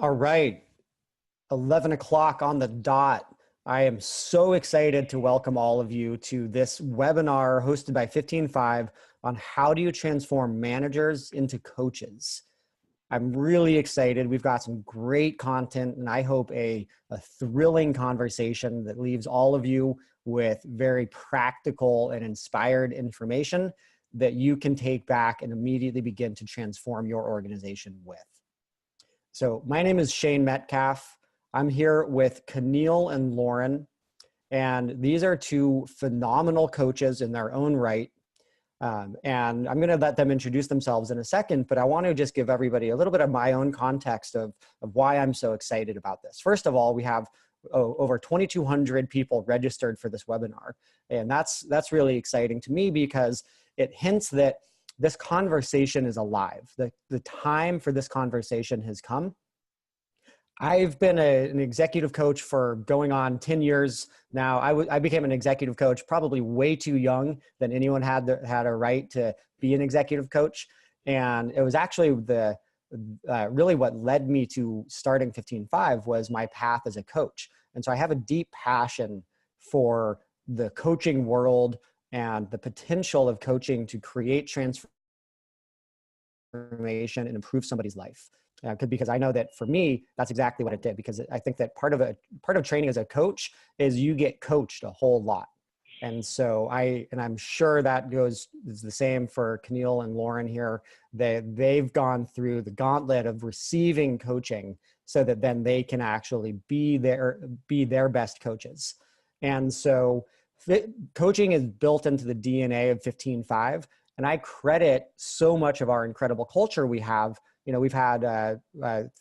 All right, 11 o'clock on the dot. I am so excited to welcome all of you to this webinar hosted by 15Five on how do you transform managers into coaches. I'm really excited. We've got some great content and I hope a thrilling conversation that leaves all of you with very practical and inspired information that you can take back and immediately begin to transform your organization with. So my name is Shane Metcalf. I'm here with Keneal and Lauren, and these are two phenomenal coaches in their own right. And I'm going to let them introduce themselves in a second, but I want to just give everybody a little bit of my own context of why I'm so excited about this. First of all, we have over 2,200 people registered for this webinar. And that's really exciting to me because it hints that this conversation is alive. The time for this conversation has come. I've been an executive coach for going on 10 years now. I became an executive coach probably way too young than anyone had a right to be an executive coach. And it was actually really what led me to starting 15Five was my path as a coach. And so I have a deep passion for the coaching world and the potential of coaching to create transformation and improve somebody's life. Because I know that for me, that's exactly what it did. Because I think that part of training as a coach is you get coached a whole lot. And so I'm sure that is the same for Keneal and Lauren here. They've gone through the gauntlet of receiving coaching so that then they can actually be their best coaches. And so coaching is built into the DNA of 15Five. And I credit so much of our incredible culture we have. You know, we've had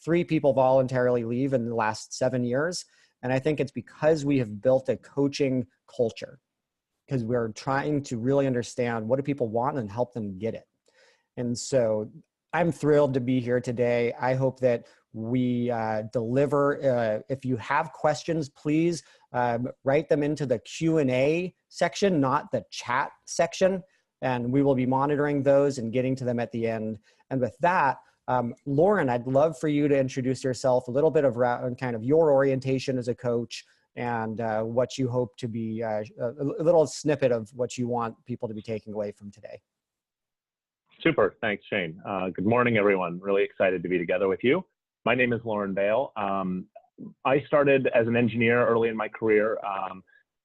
3 people voluntarily leave in the last 7 years. And I think it's because we have built a coaching culture, because we're trying to really understand what do people want and help them get it. And so I'm thrilled to be here today. I hope that we deliver. If you have questions, please write them into the Q&A section, not the chat section. And we will be monitoring those and getting to them at the end. And with that, Lauren, I'd love for you to introduce yourself, a little bit of kind of your orientation as a coach and what you hope to be, a little snippet of what you want people to be taking away from today. Super, thanks Shane. Good morning everyone, really excited to be together with you. My name is Lauren Bale. I started as an engineer early in my career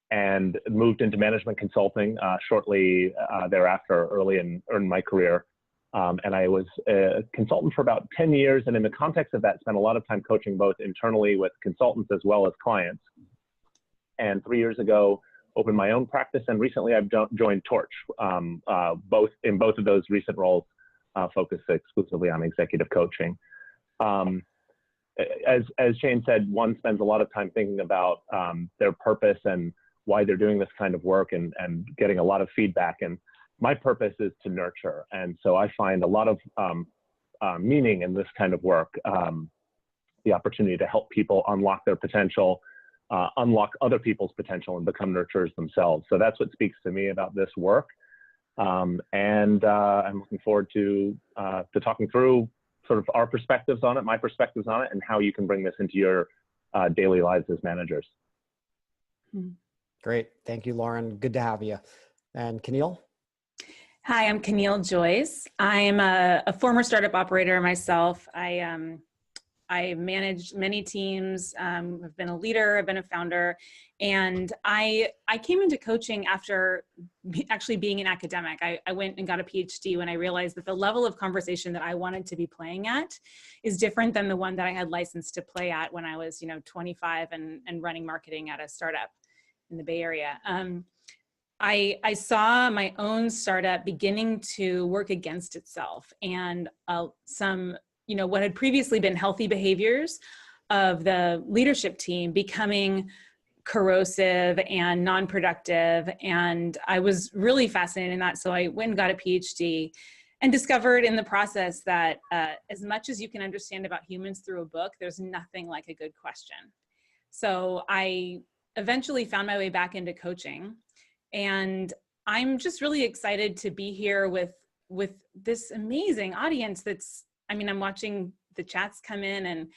and moved into management consulting shortly thereafter, early in my career. And I was a consultant for about 10 years. And in the context of that, spent a lot of time coaching both internally with consultants as well as clients. And 3 years ago, opened my own practice. And recently I've joined Torch, in both of those recent roles, focused exclusively on executive coaching. As Shane said, one spends a lot of time thinking about their purpose and why they're doing this kind of work and getting a lot of feedback. And my purpose is to nurture. And so I find a lot of meaning in this kind of work, the opportunity to help people unlock their potential, unlock other people's potential and become nurturers themselves. So that's what speaks to me about this work. And I'm looking forward to talking through sort of our perspectives on it, my perspectives on it, and how you can bring this into your daily lives as managers. Great. Thank you, Lauren. Good to have you. And Keneal? Hi, I'm Keneal Joyce. I'm a former startup operator myself. I managed many teams, I've been a leader, I've been a founder, and I came into coaching after actually being an academic. I went and got a PhD when I realized that the level of conversation that I wanted to be playing at is different than the one that I had licensed to play at when I was 25 and running marketing at a startup in the Bay Area. I saw my own startup beginning to work against itself, and what had previously been healthy behaviors of the leadership team becoming corrosive and non-productive. And I was really fascinated in that. So I went and got a PhD and discovered in the process that as much as you can understand about humans through a book, there's nothing like a good question. So I eventually found my way back into coaching. And I'm just really excited to be here with this amazing audience I'm watching the chats come in, and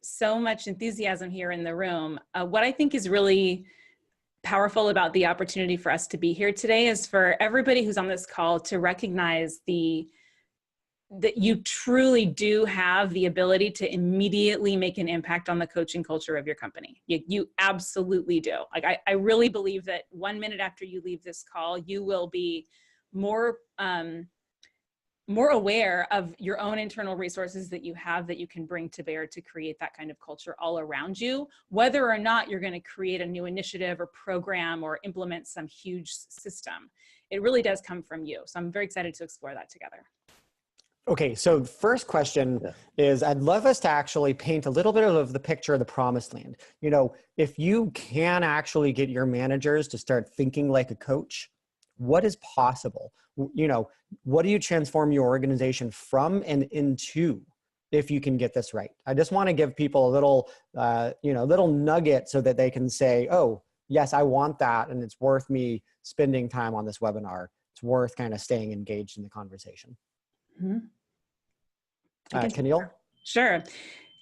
So much enthusiasm here in the room. What I think is really powerful about the opportunity for us to be here today is for everybody who's on this call to recognize that you truly do have the ability to immediately make an impact on the coaching culture of your company. You absolutely do. Like, I really believe that 1 minute after you leave this call, you will be more aware of your own internal resources that you have that you can bring to bear to create that kind of culture all around you, whether or not you're going to create a new initiative or program or implement some huge system. It really does come from you. So I'm very excited to explore that together. Okay, so the first question is, I'd love us to actually paint a little bit of the picture of the promised land. You know, if you can actually get your managers to start thinking like a coach, what is possible? You know, what do you transform your organization from and into if you can get this right? I just want to give people a little, little nugget so that they can say, oh, yes, I want that. And it's worth me spending time on this webinar. It's worth kind of staying engaged in the conversation. Mm-hmm. Keneal? Sure.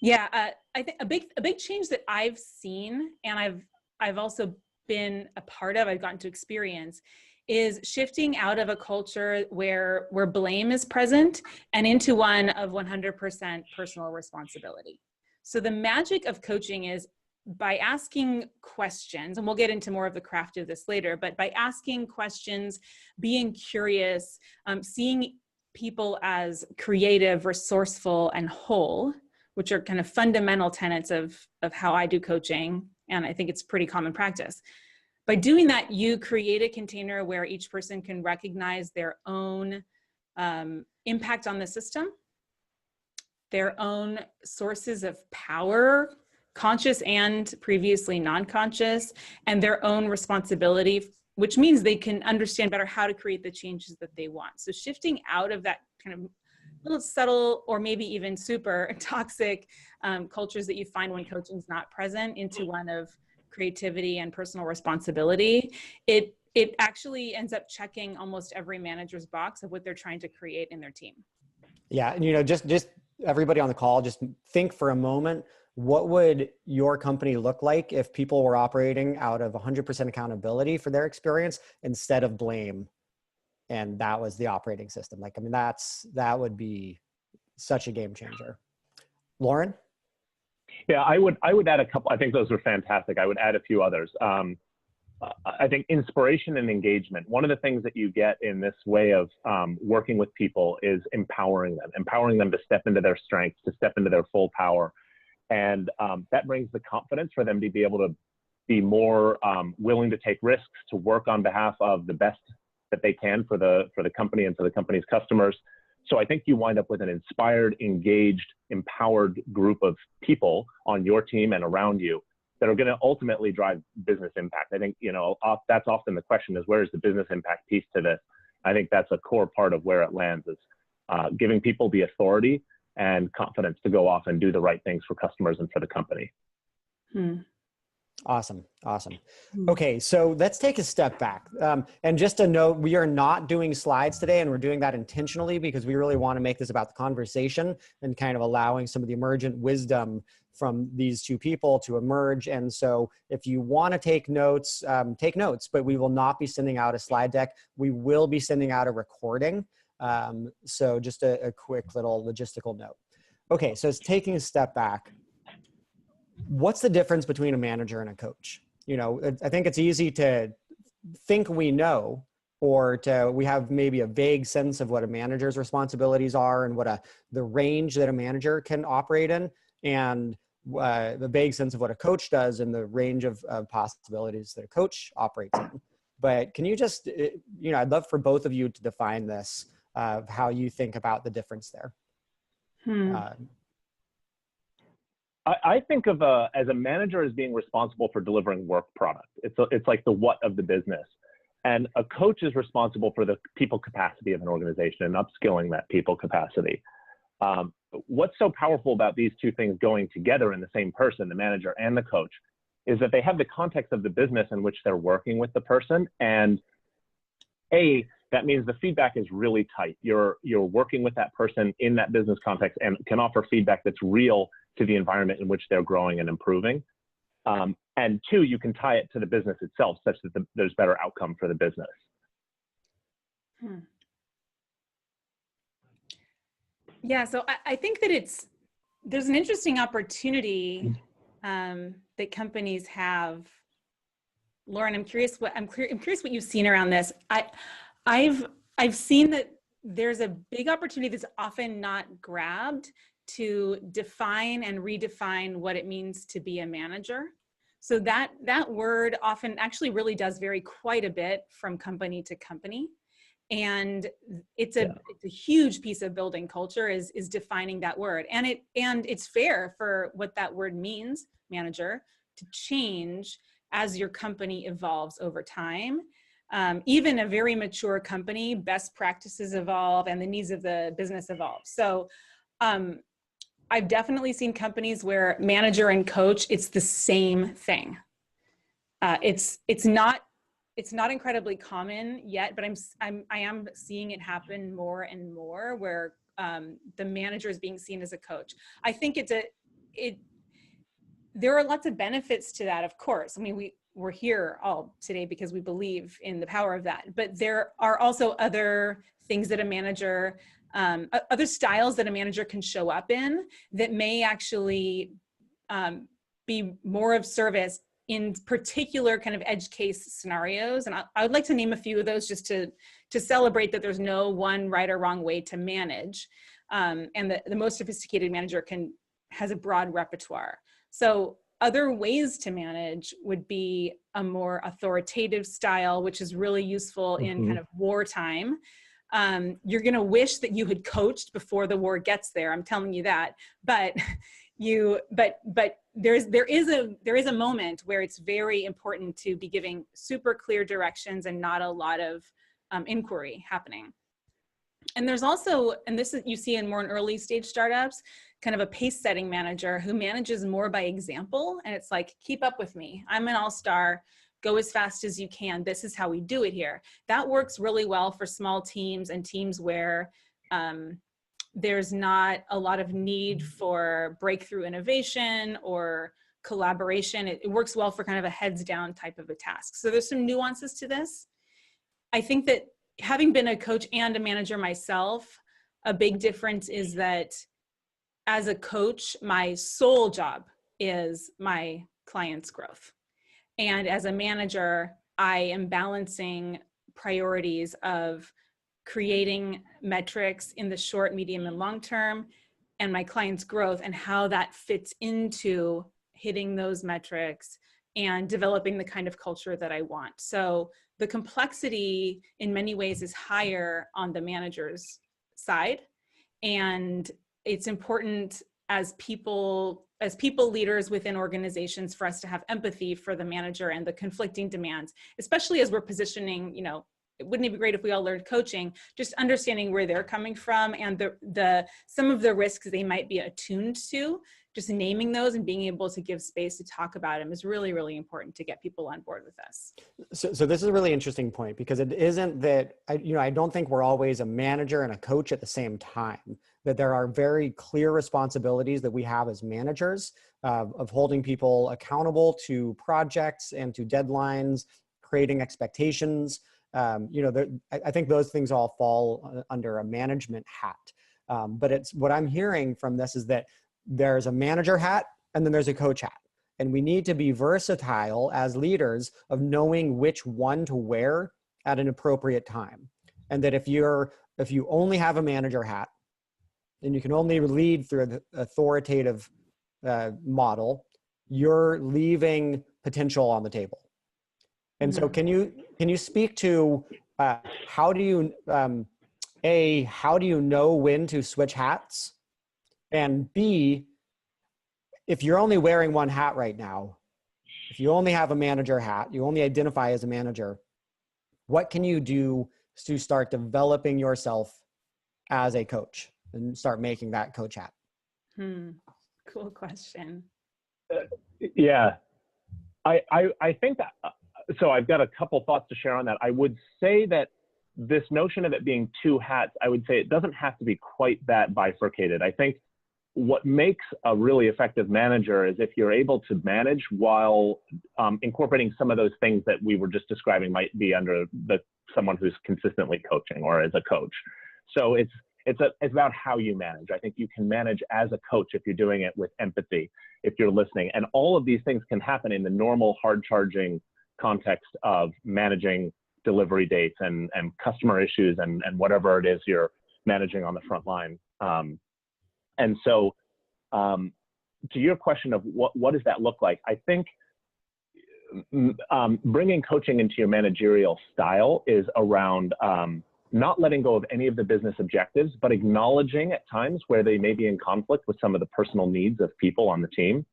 Yeah, I think a big change that I've seen, and I've also been a part of, I've gotten to experience, is shifting out of a culture where blame is present and into one of 100% personal responsibility. So the magic of coaching is by asking questions, and we'll get into more of the craft of this later, but by asking questions, being curious, seeing people as creative, resourceful, and whole, which are kind of fundamental tenets of how I do coaching. And I think it's pretty common practice. By doing that, you create a container where each person can recognize their own impact on the system, their own sources of power, conscious and previously non-conscious, and their own responsibility, which means they can understand better how to create the changes that they want. So shifting out of that kind of little subtle or maybe even super toxic cultures that you find when coaching is not present into one of creativity and personal responsibility, it actually ends up checking almost every manager's box of what they're trying to create in their team. Yeah, and you know, just everybody on the call, just think for a moment, what would your company look like if people were operating out of 100% accountability for their experience instead of blame? And that was the operating system. Like, I mean, that would be such a game changer. Lauren? Yeah, I would add a couple. I think those were fantastic. I would add a few others. I think inspiration and engagement. One of the things that you get in this way of working with people is empowering them to step into their strengths, to step into their full power. And that brings the confidence for them to be able to be more willing to take risks, to work on behalf of the best that they can for the company and for the company's customers. So I think you wind up with an inspired, engaged, empowered group of people on your team and around you that are going to ultimately drive business impact. I think, you know, that's often the question is, where is the business impact piece to this? I think that's a core part of where it lands, is giving people the authority and confidence to go off and do the right things for customers and for the company. Awesome. Okay, so let's take a step back. And just a note, we are not doing slides today, and we're doing that intentionally because we really want to make this about the conversation and kind of allowing some of the emergent wisdom from these two people to emerge. And so if you want to take notes, but we will not be sending out a slide deck. We will be sending out a recording. So just a quick little logistical note. Okay, so it's taking a step back. What's the difference between a manager and a coach? You know, I think it's easy to think we know, or we have maybe a vague sense of what a manager's responsibilities are and what the range that a manager can operate in, and the vague sense of what a coach does and the range of possibilities that a coach operates in. But can you just, I'd love for both of you to define this, how you think about the difference there. I think of as a manager as being responsible for delivering work product. It's like the what of the business. And a coach is responsible for the people capacity of an organization and upskilling that people capacity. What's so powerful about these two things going together in the same person, the manager and the coach, is that they have the context of the business in which they're working with the person. And that means the feedback is really tight. You're working with that person in that business context and can offer feedback that's real to the environment in which they're growing and improving. And two, you can tie it to the business itself such that there's better outcome for the business. Yeah, so I think that there's an interesting opportunity that companies have. Lauren, I'm curious what you've seen around this. I've seen that there's a big opportunity that's often not grabbed to define and redefine what it means to be a manager. So that word often actually really does vary quite a bit from company to company. And it's a huge piece of building culture is defining that word. And it's fair for what that word means, manager, to change as your company evolves over time. Even a very mature company, best practices evolve and the needs of the business evolve. So I've definitely seen companies where manager and coach, it's the same thing. It's not incredibly common yet, but I am seeing it happen more and more where the manager is being seen as a coach. I think there are lots of benefits to that, of course. I mean, we're here all today because we believe in the power of that, but there are also other things that a manager, other styles that a manager can show up in that may actually be more of service in particular kind of edge case scenarios. And I would like to name a few of those just to celebrate that there's no one right or wrong way to manage. And the most sophisticated manager has a broad repertoire. So other ways to manage would be a more authoritative style, which is really useful in kind of wartime. You're going to wish that you had coached before the war gets there. I'm telling you that, but there is a moment where it's very important to be giving super clear directions and not a lot of inquiry happening. And there's also, and this is you see in early stage startups, kind of a pace setting manager who manages more by example. And it's like, keep up with me. I'm an all-star. Go as fast as you can. This is how we do it here. That works really well for small teams and teams where there's not a lot of need for breakthrough innovation or collaboration. It works well for kind of a heads down type of a task. So there's some nuances to this. I think that having been a coach and a manager myself, a big difference is that as a coach, my sole job is my client's growth. And as a manager, I am balancing priorities of creating metrics in the short, medium, and long term, and my client's growth and how that fits into hitting those metrics and developing the kind of culture that I want. So the complexity in many ways is higher on the manager's side. And it's important as people leaders within organizations for us to have empathy for the manager and the conflicting demands, especially as we're positioning, wouldn't it be great if we all learned coaching, just understanding where they're coming from and some of the risks they might be attuned to, just naming those and being able to give space to talk about them is really, really important to get people on board with us. So this is a really interesting point because it isn't that, I don't think we're always a manager and a coach at the same time, that there are very clear responsibilities that we have as managers of holding people accountable to projects and to deadlines, creating expectations. I think those things all fall under a management hat. But it's what I'm hearing from this is that there's a manager hat and then there's a coach hat. And we need to be versatile as leaders of knowing which one to wear at an appropriate time. And that if you only have a manager hat and you can only lead through the authoritative model, you're leaving potential on the table. And so can you speak to how do you know when to switch hats? And B, if you're only wearing one hat right now, if you only have a manager hat, you only identify as a manager, what can you do to start developing yourself as a coach and start making that coach hat? Cool question. Yeah, I think that, so I've got a couple thoughts to share on that. I would say that this notion of it being two hats, I would say it doesn't have to be quite that bifurcated. I think what makes a really effective manager is if you're able to manage while incorporating some of those things that we were just describing might be under someone who's consistently coaching or as a coach. So it's about how you manage. I think you can manage as a coach if you're doing it with empathy, if you're listening. And all of these things can happen in the normal hard charging context of managing delivery dates and customer issues and whatever it is you're managing on the front line. And so to your question of what does that look like, I think bringing coaching into your managerial style is around not letting go of any of the business objectives, but acknowledging at times where they may be in conflict with some of the personal needs of people on the team.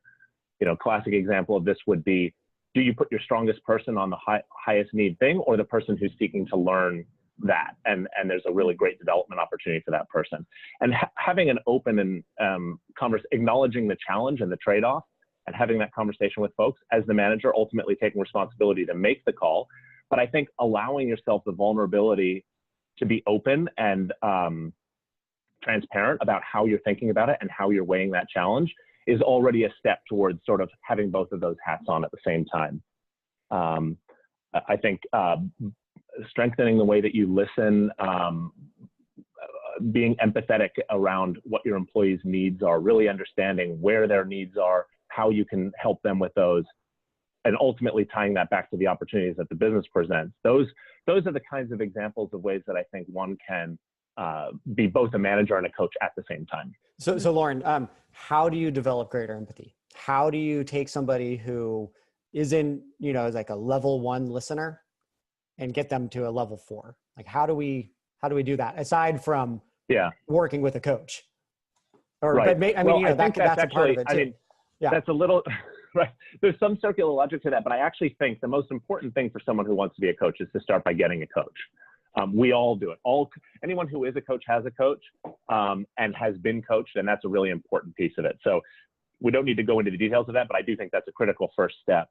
You know, classic example of this would be, do you put your strongest person on the highest need thing or the person who's seeking to learn that? And there's a really great development opportunity for that person. And having an open and acknowledging the challenge and the trade-off and having that conversation with folks as the manager, ultimately taking responsibility to make the call. But I think allowing yourself the vulnerability to be open and transparent about how you're thinking about it and how you're weighing that challenge is already a step towards sort of having both of those hats on at the same time. I think strengthening the way that you listen, being empathetic around what your employees' needs are, really understanding where their needs are, how you can help them with those, and ultimately tying that back to the opportunities that the business presents. Those are the kinds of examples of ways that I think one can be both a manager and a coach at the same time. So Lauren, how do you develop greater empathy? How do you take somebody who isn't, is like a level 1 listener and get them to a level 4? Like, how do we do that aside from working with a coach? Or, right. But I mean, that's a part of it too. I mean, that's a little, right. There's some circular logic to that, but I actually think the most important thing for someone who wants to be a coach is to start by getting a coach. We all do it. Anyone who is a coach has a coach and has been coached, and that's a really important piece of it. So we don't need to go into the details of that, but I do think that's a critical first step.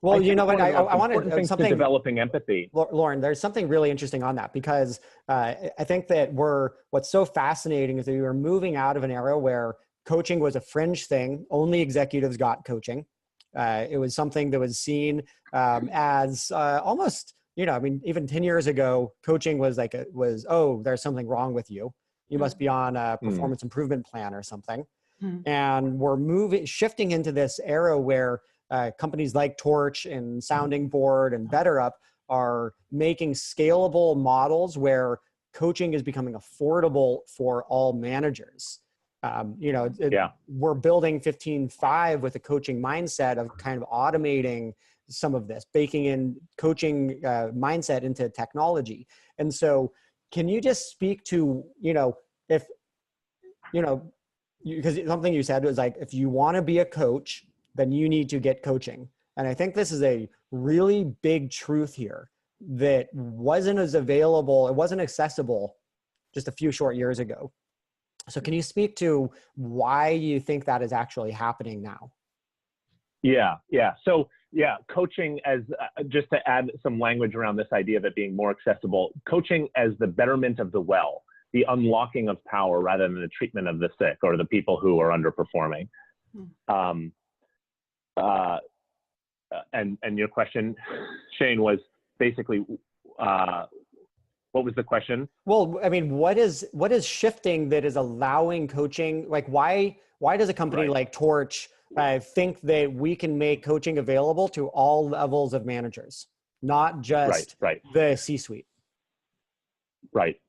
Well, you know what, I wanted something to developing empathy. Lauren, there's something really interesting on that, because I think that what's so fascinating is that we were moving out of an era where coaching was a fringe thing. Only executives got coaching. It was something that was seen as almost, even 10 years ago, coaching was like, oh, there's something wrong with you. You must be on a performance improvement plan or something. And we're shifting into this era where companies like Torch and Sounding Board and BetterUp are making scalable models where coaching is becoming affordable for all managers. We're building 15.5 with a coaching mindset of kind of automating some of this, baking in coaching mindset into technology. And so can you just speak to, because something you said was like, if you want to be a coach, then you need to get coaching. And I think this is a really big truth here that wasn't as available, it wasn't accessible just a few short years ago. So can you speak to why you think that is actually happening now? Yeah. So coaching as, just to add some language around this idea of it being more accessible, coaching as the betterment of the well, the unlocking of power rather than the treatment of the sick or the people who are underperforming. And your question, Shane, was basically, what was the question? Well, I mean, what is shifting that is allowing coaching? Like, why does a company like Torch think that we can make coaching available to all levels of managers, not just the C-suite? Right.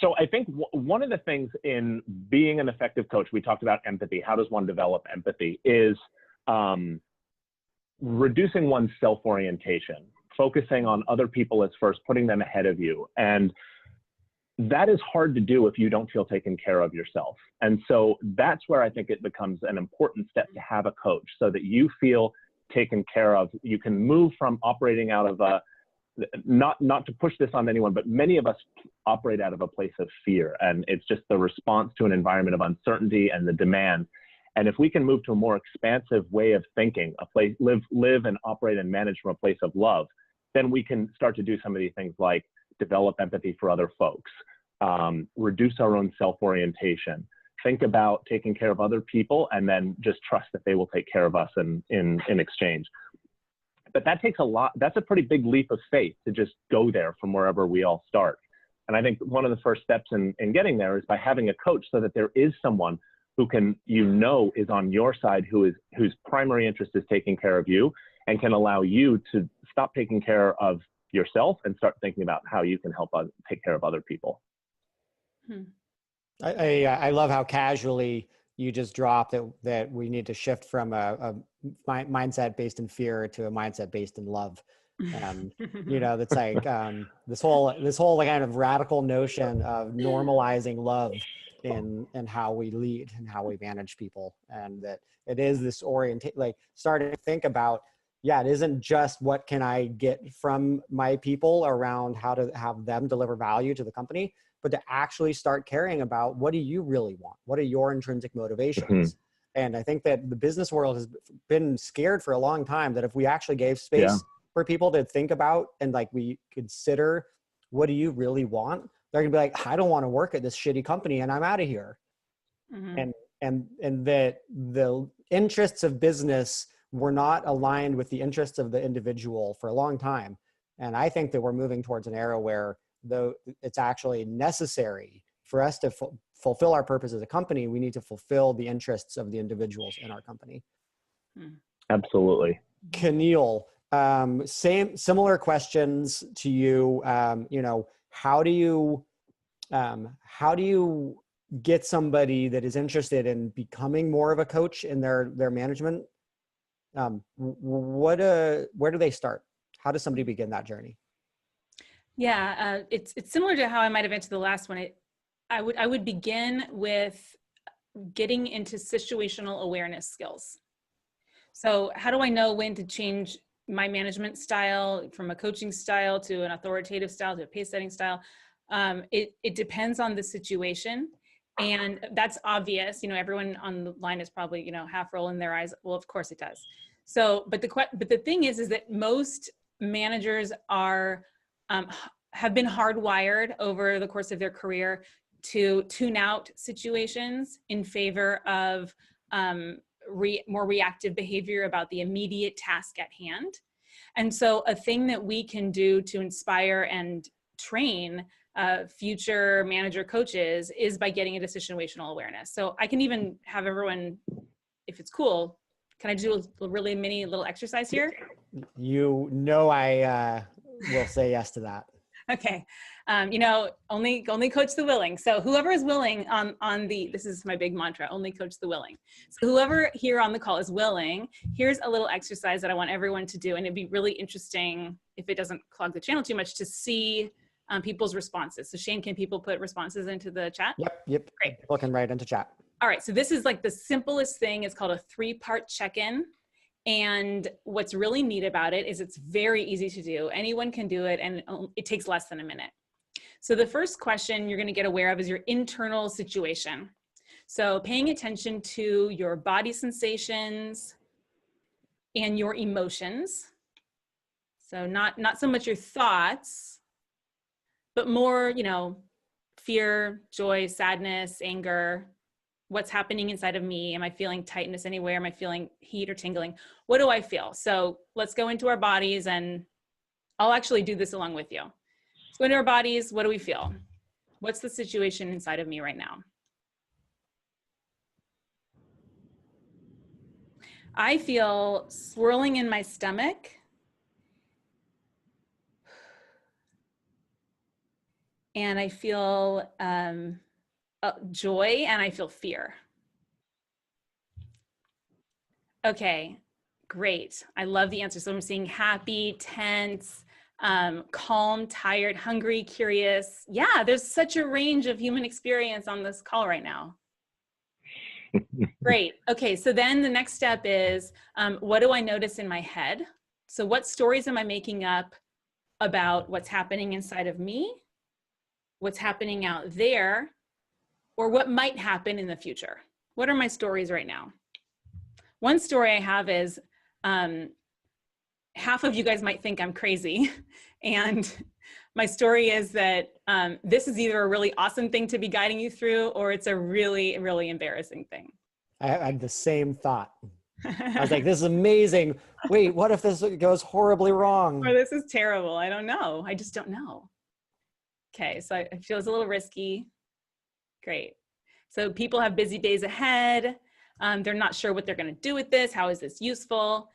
So I think one of the things in being an effective coach, we talked about empathy. How does one develop empathy? Is reducing one's self-orientation, focusing on other people as first, putting them ahead of you. And that is hard to do if you don't feel taken care of yourself. And so that's where I think it becomes an important step to have a coach so that you feel taken care of. You can move from operating out of not to push this on anyone, but many of us operate out of a place of fear. And it's just the response to an environment of uncertainty and the demand. And if we can move to a more expansive way of thinking, live and operate and manage from a place of love, then we can start to do some of these things like develop empathy for other folks, reduce our own self-orientation, think about taking care of other people and then just trust that they will take care of us in exchange. But that takes a lot. That's a pretty big leap of faith to just go there from wherever we all start. And I think one of the first steps in getting there is by having a coach, so that there is someone who can, is on your side, whose primary interest is taking care of you and can allow you to stop taking care of yourself and start thinking about how you can help take care of other people. I love how casually you just dropped that we need to shift from a mindset based in fear to a mindset based in love. That's like this whole kind of radical notion of normalizing love in how we lead and how we manage people, and that it is this starting to think about, it isn't just what can I get from my people around how to have them deliver value to the company, but to actually start caring about, what do you really want? What are your intrinsic motivations? And I think that the business world has been scared for a long time that if we actually gave space for people to think about and we consider, what do you really want? They're gonna be like, I don't want to work at this shitty company and I'm out of here. And that the interests of business were not aligned with the interests of the individual for a long time. And I think that we're moving towards an era where, though it's actually necessary for us to fulfill our purpose as a company, we need to fulfill the interests of the individuals in our company. Absolutely. Keneal, similar questions to you. How do you get somebody that is interested in becoming more of a coach in their management? Where do they start? How does somebody begin that journey? Yeah, it's similar to how I might have answered the last one. I would begin with getting into situational awareness skills. So how do I know when to change my management style from a coaching style to an authoritative style to a pace setting style? It depends on the situation. And that's obvious. Everyone on the line is probably, half rolling their eyes. Well, of course it does. So, but the thing is that most managers have been hardwired over the course of their career to tune out situations in favor of more reactive behavior about the immediate task at hand. And so a thing that we can do to inspire and train future manager coaches is by getting into situational awareness. So I can even have everyone, if it's cool, can I do a really mini little exercise here? I will say yes to that. Okay. Only coach the willing. So whoever is willing this is my big mantra, only coach the willing. So whoever here on the call is willing, here's a little exercise that I want everyone to do. And it'd be really interesting, if it doesn't clog the channel too much, to see people's responses. So Shane, can people put responses into the chat? Yep. Great. People can write into chat. All right. So this is the simplest thing. It's called a 3-part check-in. And what's really neat about it is it's very easy to do. Anyone can do it, and it takes less than a minute. So the first question you're going to get aware of is your internal situation. So paying attention to your body sensations and your emotions. So not so much your thoughts, but more, fear, joy, sadness, anger. What's happening inside of me? Am I feeling tightness anywhere? Am I feeling heat or tingling? What do I feel? So let's go into our bodies, and I'll actually do this along with you. Let's go into our bodies. What do we feel? What's the situation inside of me right now? I feel swirling in my stomach. And I feel joy, and I feel fear. Okay, great. I love the answer. So I'm seeing happy, tense, calm, tired, hungry, curious. Yeah, there's such a range of human experience on this call right now. Great. Okay, so then the next step is, what do I notice in my head? So what stories am I making up about what's happening inside of me, what's happening out there, or what might happen in the future? What are my stories right now? One story I have is, half of you guys might think I'm crazy. And my story is that this is either a really awesome thing to be guiding you through, or it's a really, really embarrassing thing. I had the same thought. I was like, this is amazing. Wait, what if this goes horribly wrong? Or this is terrible. I don't know. I just don't know. Okay, so it feels a little risky. Great. So people have busy days ahead. They're not sure what they're going to do with this. How is this useful?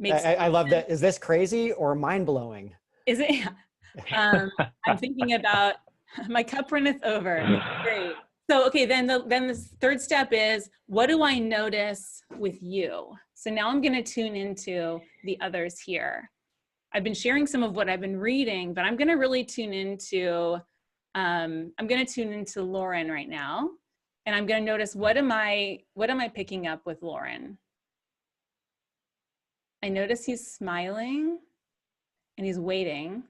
I love that. Is this crazy or mind-blowing? Is it? I'm thinking about my cup runneth over. Great. So, okay, then the third step is, what do I notice with you? So now I'm going to tune into the others here. I've been sharing some of what I've been reading, but I'm going to really tune into, Lauren right now. And I'm going to notice, what am I picking up with Lauren? I notice he's smiling and he's waiting.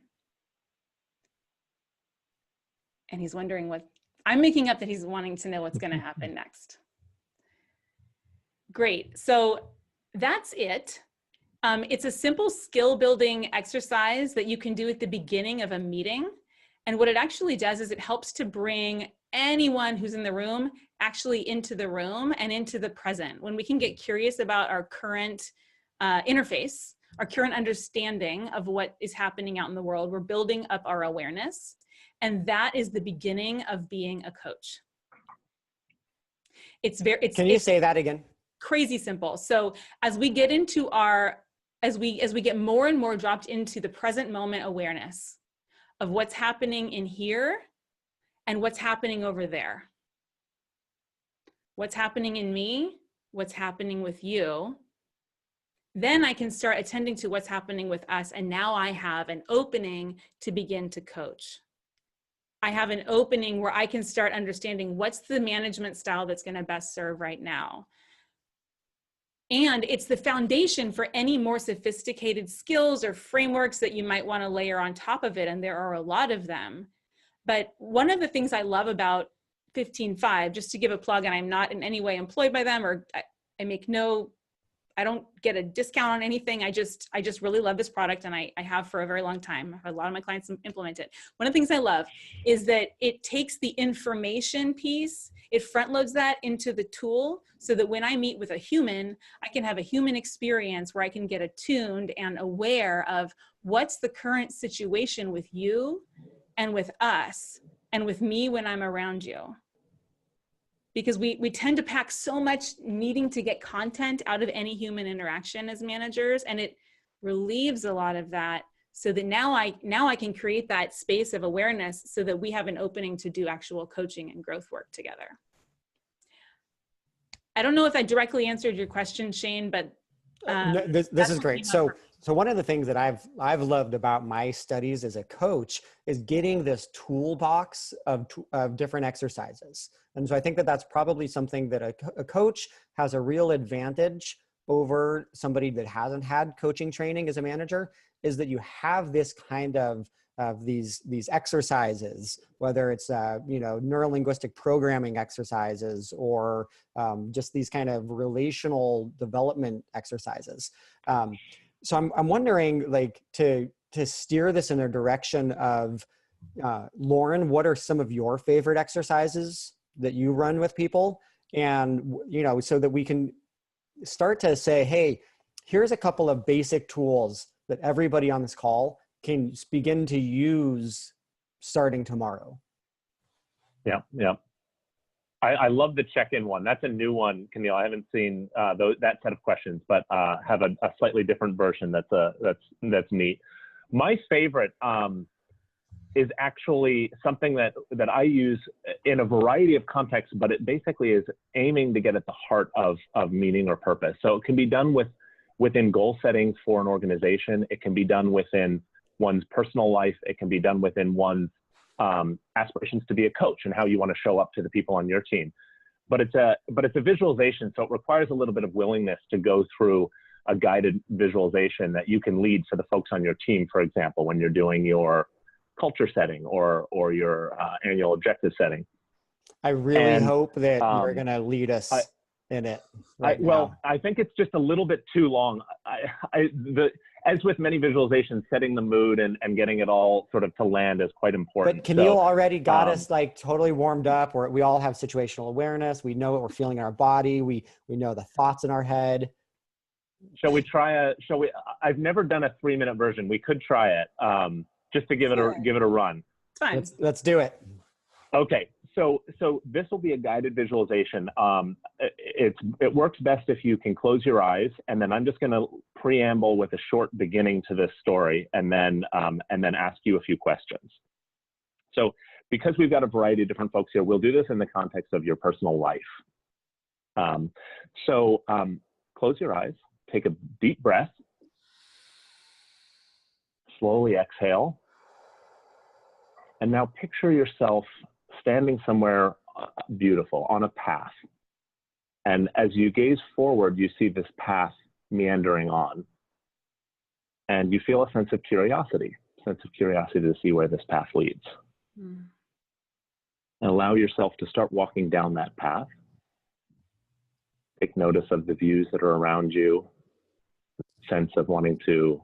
And he's wondering what, I'm making up that he's wanting to know what's going to happen next. Great. So that's it. It's a simple skill building exercise that you can do at the beginning of a meeting. And what it actually does is it helps to bring anyone who's in the room actually into the room and into the present. When we can get curious about our current interface, our current understanding of what is happening out in the world, we're building up our awareness. And that is the beginning of being a coach. Can you say that again? Crazy simple. So as we get into as we get more and more dropped into the present moment awareness of what's happening in here and what's happening over there, what's happening in me, what's happening with you, then I can start attending to what's happening with us. And now I have an opening to begin to coach. I have an opening where I can start understanding what's the management style that's going to best serve right now. And it's the foundation for any more sophisticated skills or frameworks that you might want to layer on top of it. And there are a lot of them. But one of the things I love about 15.5, just to give a plug, and I'm not in any way employed by them, or I don't get a discount on anything. I just really love this product, and I have for a very long time. A lot of my clients implement it. One of the things I love is that it takes the information piece, it front loads that into the tool, so that when I meet with a human, I can have a human experience where I can get attuned and aware of what's the current situation with you and with us and with me when I'm around you. Because we tend to pack so much needing to get content out of any human interaction as managers, and it relieves a lot of that, so that now I can create that space of awareness so that we have an opening to do actual coaching and growth work together. I don't know if I directly answered your question, Shane, but no, this is great. So one of the things that I've loved about my studies as a coach is getting this toolbox of different exercises. And so I think that that's probably something that a coach has a real advantage over somebody that hasn't had coaching training as a manager, is that you have this kind of these exercises, whether it's neurolinguistic programming exercises or just these kind of relational development exercises. So I'm wondering, like, to steer this in a direction of Lauren, what are some of your favorite exercises that you run with people? And, so that we can start to say, hey, here's a couple of basic tools that everybody on this call can begin to use starting tomorrow. Yeah. I love the check-in one. That's a new one, Camille. I haven't seen that set of questions, but have a slightly different version. That's neat. My favorite is actually something that I use in a variety of contexts, but it basically is aiming to get at the heart of meaning or purpose. So it can be done within goal settings for an organization. It can be done within one's personal life. It can be done within one's aspirations to be a coach and how you want to show up to the people on your team. But it's a visualization, so it requires a little bit of willingness to go through a guided visualization that you can lead for the folks on your team, for example, when you're doing your culture setting or your annual objective setting. I really hope that you're going to lead us in it. Now. I think it's just a little bit too long. as with many visualizations, setting the mood and getting it all sort of to land is quite important. But Keneal already got us like totally warmed up. We all have situational awareness. We know what we're feeling in our body. We know the thoughts in our head. Shall we try I've never done a 3-minute version. We could try it just to give it a run. It's fine. Let's do it. Okay. So this will be a guided visualization. It works best if you can close your eyes, and then I'm just going to preamble with a short beginning to this story, and then ask you a few questions. So because we've got a variety of different folks here, we'll do this in the context of your personal life. Close your eyes, take a deep breath, slowly exhale, and now picture yourself standing somewhere beautiful on a path. And as you gaze forward, you see this path meandering on. And you feel a sense of curiosity to see where this path leads. Mm. And allow yourself to start walking down that path. Take notice of the views that are around you, sense of wanting to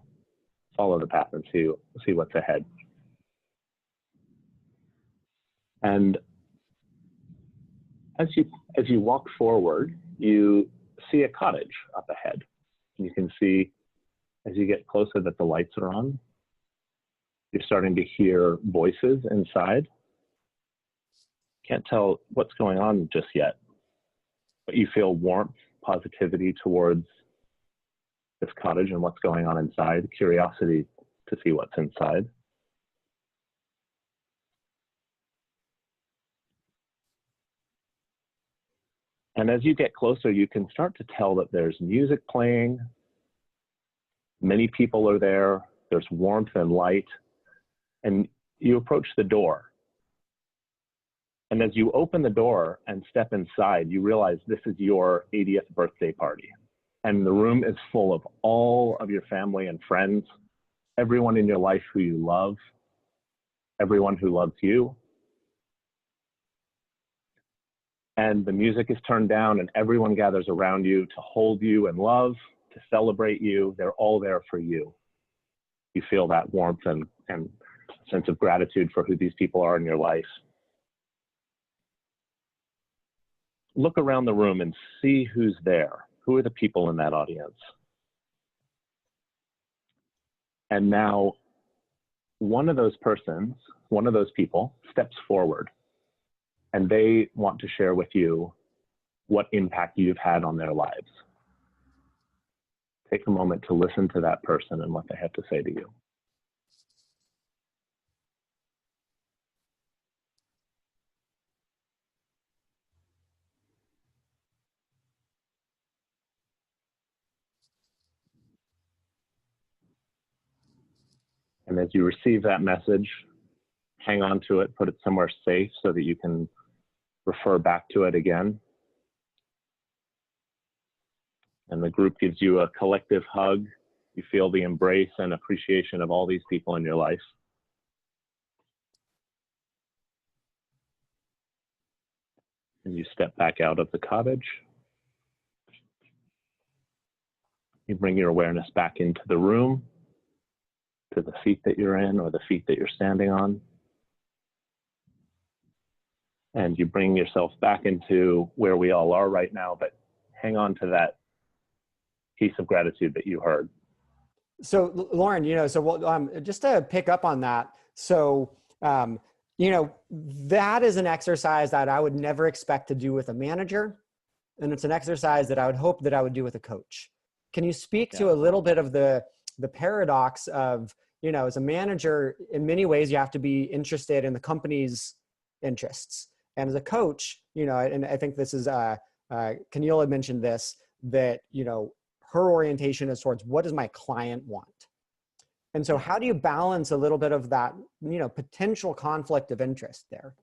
follow the path and see what's ahead. And as you walk forward, you see a cottage up ahead. You can see, as you get closer, that the lights are on. You're starting to hear voices inside. Can't tell what's going on just yet, but you feel warmth, positivity towards this cottage and what's going on inside, curiosity to see what's inside. And as you get closer, you can start to tell that there's music playing. Many people are there. There's warmth and light. And you approach the door. And as you open the door and step inside, you realize this is your 80th birthday party. And the room is full of all of your family and friends, everyone in your life who you love, everyone who loves you. And the music is turned down and everyone gathers around you to hold you and love, to celebrate you. They're all there for you. You feel that warmth and sense of gratitude for who these people are in your life. Look around the room and see who's there. Who are the people in that audience? And now one of those people steps forward. And they want to share with you what impact you've had on their lives. Take a moment to listen to that person and what they have to say to you. And as you receive that message, hang on to it, put it somewhere safe so that you can refer back to it again. And the group gives you a collective hug. You feel the embrace and appreciation of all these people in your life. And you step back out of the cottage. You bring your awareness back into the room, to the seat that you're in or the feet that you're standing on. And you bring yourself back into where we all are right now, but hang on to that piece of gratitude that you heard. So Lauren, just to pick up on that. So, that is an exercise that I would never expect to do with a manager. And it's an exercise that I would hope that I would do with a coach. Can you speak to a little bit of the paradox of, as a manager, in many ways, you have to be interested in the company's interests. And as a coach, and I think this is, Keneal had mentioned this, that, her orientation is towards what does my client want? And so how do you balance a little bit of that, potential conflict of interest there?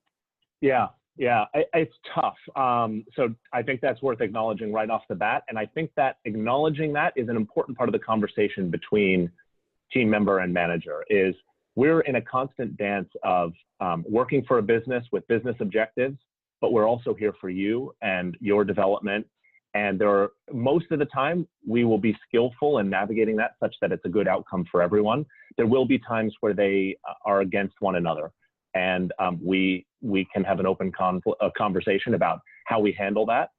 Yeah, it's tough. So I think that's worth acknowledging right off the bat. And I think that acknowledging that is an important part of the conversation between team member and manager. Is we're in a constant dance of working for a business with business objectives, but we're also here for you and your development. And most of the time, we will be skillful in navigating that such that it's a good outcome for everyone. There will be times where they are against one another. And we can have an open conversation about how we handle that.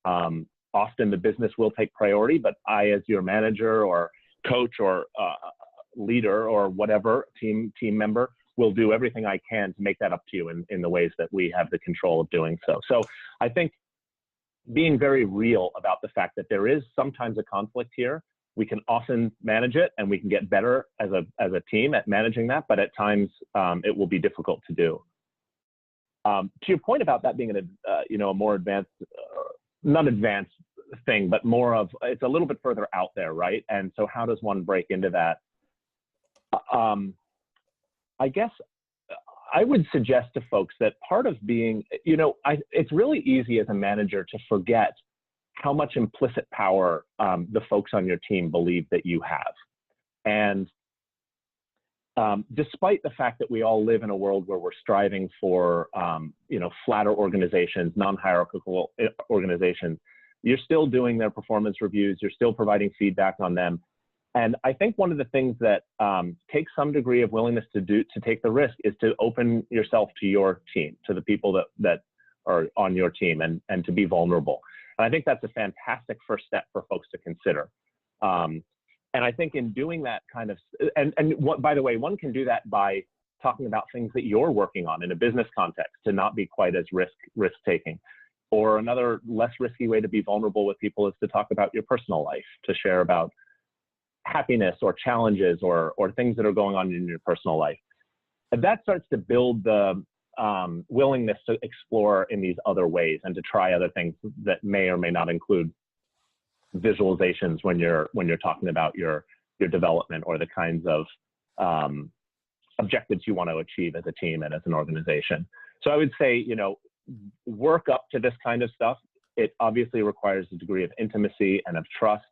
Often the business will take priority, but I, as your manager or coach or leader or whatever team member, will do everything I can to make that up to you in the ways that we have the control of doing so. So I think being very real about the fact that there is sometimes a conflict here, we can often manage it and we can get better as a team at managing that, but at times it will be difficult to do. To your point about that being a more advanced, not advanced thing, but more of, it's a little bit further out there, right? And so how does one break into that? I guess I would suggest to folks that part of being, it's really easy as a manager to forget how much implicit power the folks on your team believe that you have. And despite the fact that we all live in a world where we're striving for, flatter organizations, non-hierarchical organizations, you're still doing their performance reviews, you're still providing feedback on them. And I think one of the things that takes some degree of willingness to take the risk is to open yourself to your team, to the people that are on your team, and to be vulnerable. And I think that's a fantastic first step for folks to consider. And I think in doing that kind of, by the way, one can do that by talking about things that you're working on in a business context to not be quite as risk-taking. Or another less risky way to be vulnerable with people is to talk about your personal life, to share about happiness or challenges or things that are going on in your personal life. And that starts to build the willingness to explore in these other ways and to try other things that may or may not include visualizations when you're talking about your development or the kinds of objectives you want to achieve as a team and as an organization. So I would say, work up to this kind of stuff. It obviously requires a degree of intimacy and of trust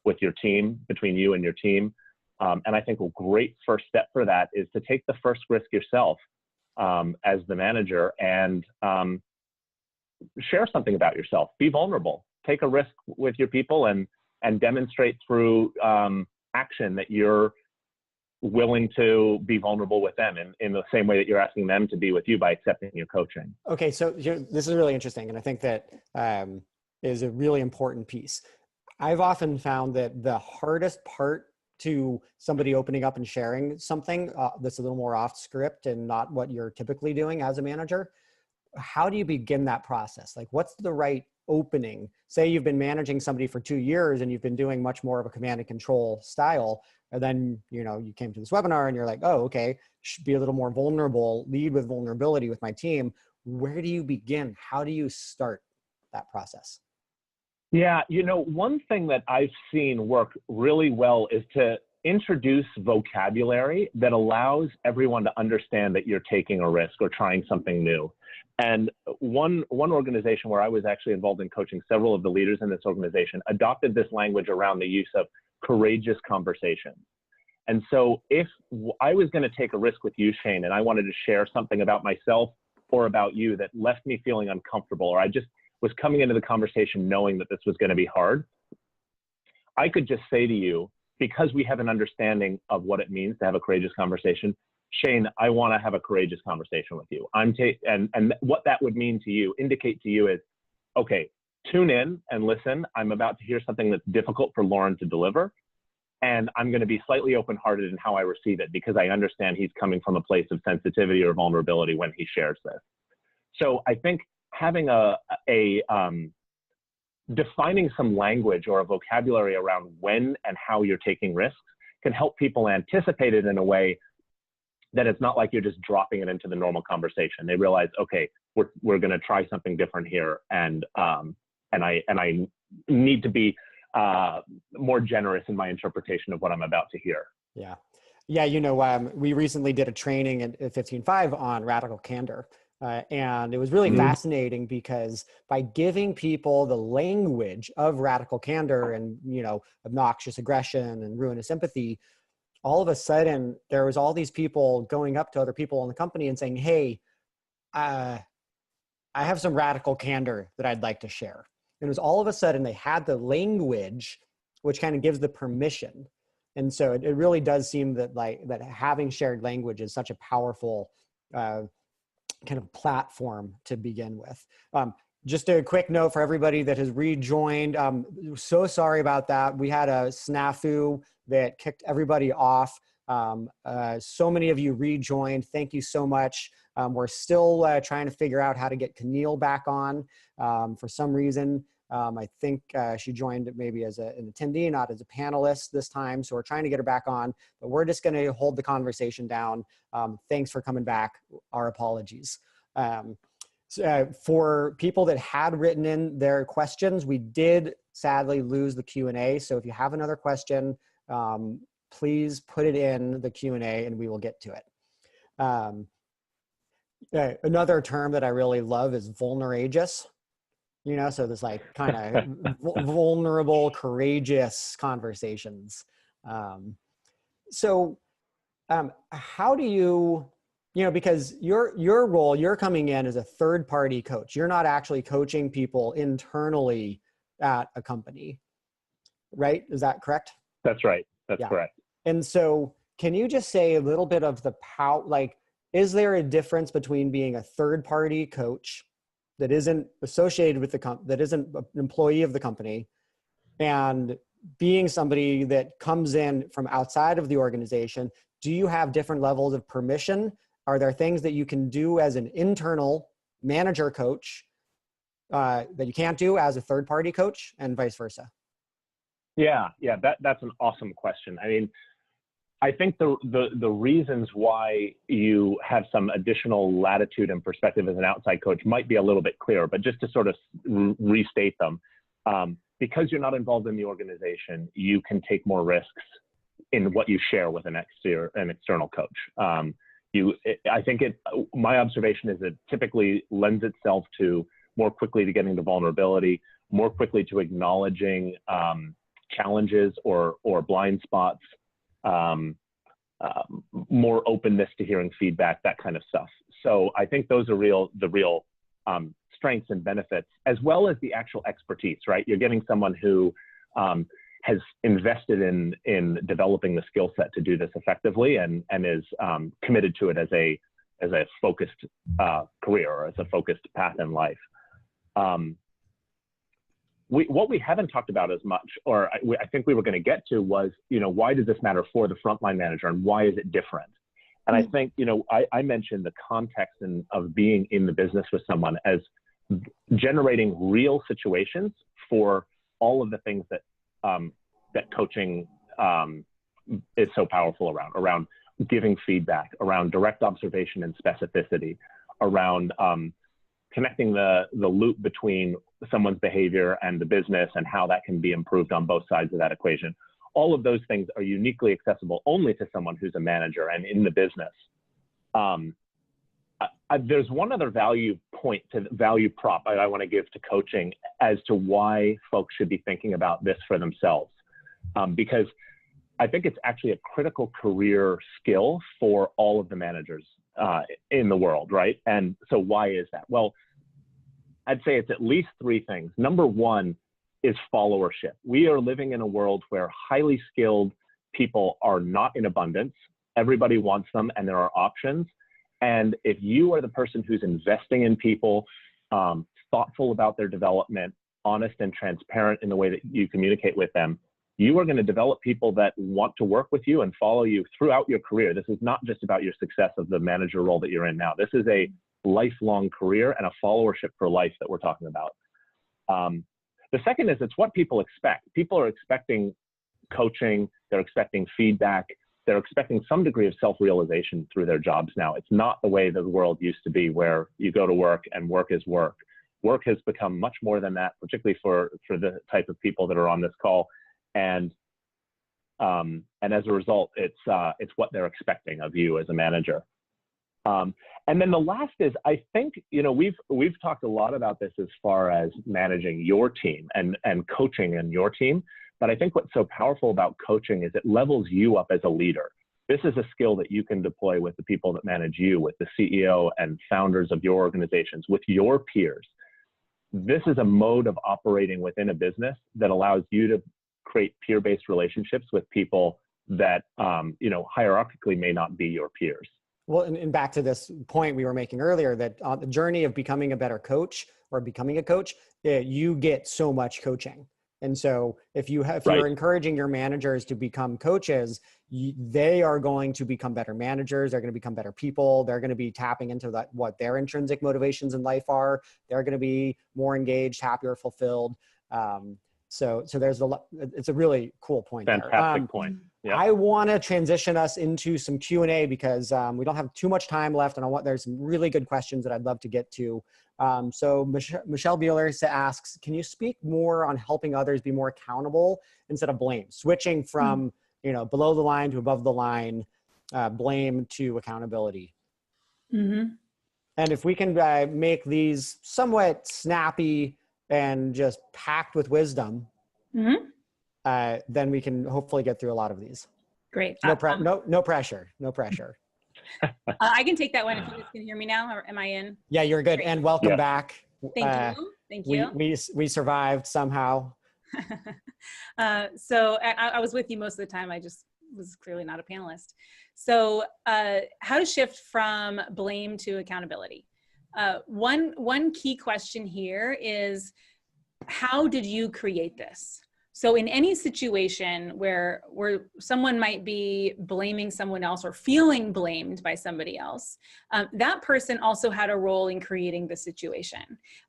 with your team, between you and your team. And I think a great first step for that is to take the first risk yourself as the manager and share something about yourself. Be vulnerable. Take a risk with your people and demonstrate through action that you're willing to be vulnerable with them in the same way that you're asking them to be with you by accepting your coaching. Okay, so this is really interesting. And I think that is a really important piece. I've often found that the hardest part to somebody opening up and sharing something that's a little more off script and not what you're typically doing as a manager, how do you begin that process? Like, what's the right opening? Say you've been managing somebody for 2 years and you've been doing much more of a command and control style. And then, you came to this webinar and you're like, oh, okay, should be a little more vulnerable, lead with vulnerability with my team. Where do you begin? How do you start that process? Yeah, one thing that I've seen work really well is to introduce vocabulary that allows everyone to understand that you're taking a risk or trying something new. And one organization where I was actually involved in coaching several of the leaders in this organization adopted this language around the use of courageous conversations. And so if I was going to take a risk with you, Shane, and I wanted to share something about myself or about you that left me feeling uncomfortable, or I just was coming into the conversation knowing that this was going to be hard, I could just say to you, because we have an understanding of what it means to have a courageous conversation, Shane, I want to have a courageous conversation with you. And what that would mean to you, indicate to you is, okay, tune in and listen. I'm about to hear something that's difficult for Lauren to deliver. And I'm going to be slightly open-hearted in how I receive it because I understand he's coming from a place of sensitivity or vulnerability when he shares this. So I think having defining some language or a vocabulary around when and how you're taking risks can help people anticipate it in a way that it's not like you're just dropping it into the normal conversation. They realize, okay, we're going to try something different here, and I need to be more generous in my interpretation of what I'm about to hear. Yeah. Yeah. We recently did a training at 15.5 on radical candor. And it was really fascinating because by giving people the language of radical candor and, obnoxious aggression and ruinous empathy, all of a sudden there was all these people going up to other people in the company and saying, hey, I have some radical candor that I'd like to share. And it was all of a sudden they had the language, which kind of gives the permission. And so it really does seem that that having shared language is such a powerful kind of platform to begin with. Just a quick note for everybody that has rejoined. So sorry about that. We had a snafu that kicked everybody off. So many of you rejoined. Thank you so much. We're still trying to figure out how to get Camille back on. For some reason, I think she joined maybe as an attendee, not as a panelist this time. So we're trying to get her back on, but we're just going to hold the conversation down. Thanks for coming back. Our apologies. For people that had written in their questions, we did sadly lose the Q&A. So if you have another question, please put it in the Q&A and we will get to it. Another term that I really love is vulnerageous. You know, so this like kind of vulnerable, courageous conversations. How do you, because your role, you're coming in as a third party coach. You're not actually coaching people internally at a company, right? Is that correct? That's right. That's correct. And so can you just say a little bit of the power, like, is there a difference between being a third party coach that isn't associated with that isn't an employee of the company, and being somebody that comes in from outside of the organization? Do you have different levels of permission? Are there things that you can do as an internal manager coach that you can't do as a third party coach, and vice versa? Yeah, that's an awesome question. I mean, I think the reasons why you have some additional latitude and perspective as an outside coach might be a little bit clearer, but just to sort of restate them, because you're not involved in the organization, you can take more risks in what you share with an external coach. I think my observation is it typically lends itself to more quickly to getting to vulnerability, more quickly to acknowledging challenges or blind spots, more openness to hearing feedback, that kind of stuff. So I think those are the real strengths and benefits, as well as the actual expertise, right? You're getting someone who has invested in developing the skill set to do this effectively and is committed to it as a focused career, or as a focused path in life. What we haven't talked about as much, or I think we were going to get to, was, why does this matter for the frontline manager, and why is it different? And I think, I mentioned the context of being in the business with someone as generating real situations for all of the things that that coaching is so powerful around giving feedback, around direct observation and specificity, around connecting the loop between someone's behavior and the business, and how that can be improved on both sides of that equation. All of those things are uniquely accessible only to someone who's a manager and in the business. There's one other value prop I want to give to coaching as to why folks should be thinking about this for themselves, because I think it's actually a critical career skill for all of the managers in the world, right? And so why is that? Well, I'd say it's at least three things. Number one is followership. We are living in a world where highly skilled people are not in abundance. Everybody wants them, and there are options. And if you are the person who's investing in people, thoughtful about their development, honest and transparent in the way that you communicate with them, you are going to develop people that want to work with you and follow you throughout your career. This is not just about your success of the manager role that you're in now. This is a lifelong career and a followership for life that we're talking about. The second is, it's what people expect. People are expecting coaching. They're expecting feedback. They're expecting some degree of self-realization through their jobs now. It's not the way that the world used to be, where you go to work and work is work. Work has become much more than that, particularly for the type of people that are on this call. And as a result, it's what they're expecting of you as a manager. And then the last is, I think, we've talked a lot about this as far as managing your team and coaching in your team. But I think what's so powerful about coaching is it levels you up as a leader. This is a skill that you can deploy with the people that manage you, with the CEO and founders of your organizations, with your peers. this is a mode of operating within a business that allows you to create peer-based relationships with people that, hierarchically may not be your peers. Well, and back to this point we were making earlier, that on the journey of becoming a better coach or becoming a coach, you get so much coaching. And so if you're encouraging your managers to become coaches, they are going to become better managers. They're going to become better people. They're going to be tapping into what their intrinsic motivations in life are. They're going to be more engaged, happier, fulfilled. So it's a really cool point. Fantastic point. Yeah. I want to transition us into some Q&A because we don't have too much time left, and there's some really good questions that I'd love to get to. So Michelle Bueller asks, can you speak more on helping others be more accountable instead of blame, switching from below the line to above the line, blame to accountability? Mm-hmm. And if we can make these somewhat snappy and just packed with wisdom, mm-hmm. Then we can hopefully get through a lot of these. Great. No pressure. No pressure. I can take that one if you guys can hear me now, or am I in? Yeah, you're good. Great. And welcome back. Thank you. Thank you. We survived somehow. So I was with you most of the time. I just was clearly not a panelist. So how to shift from blame to accountability. One key question here is, how did you create this? So in any situation where someone might be blaming someone else or feeling blamed by somebody else, that person also had a role in creating the situation.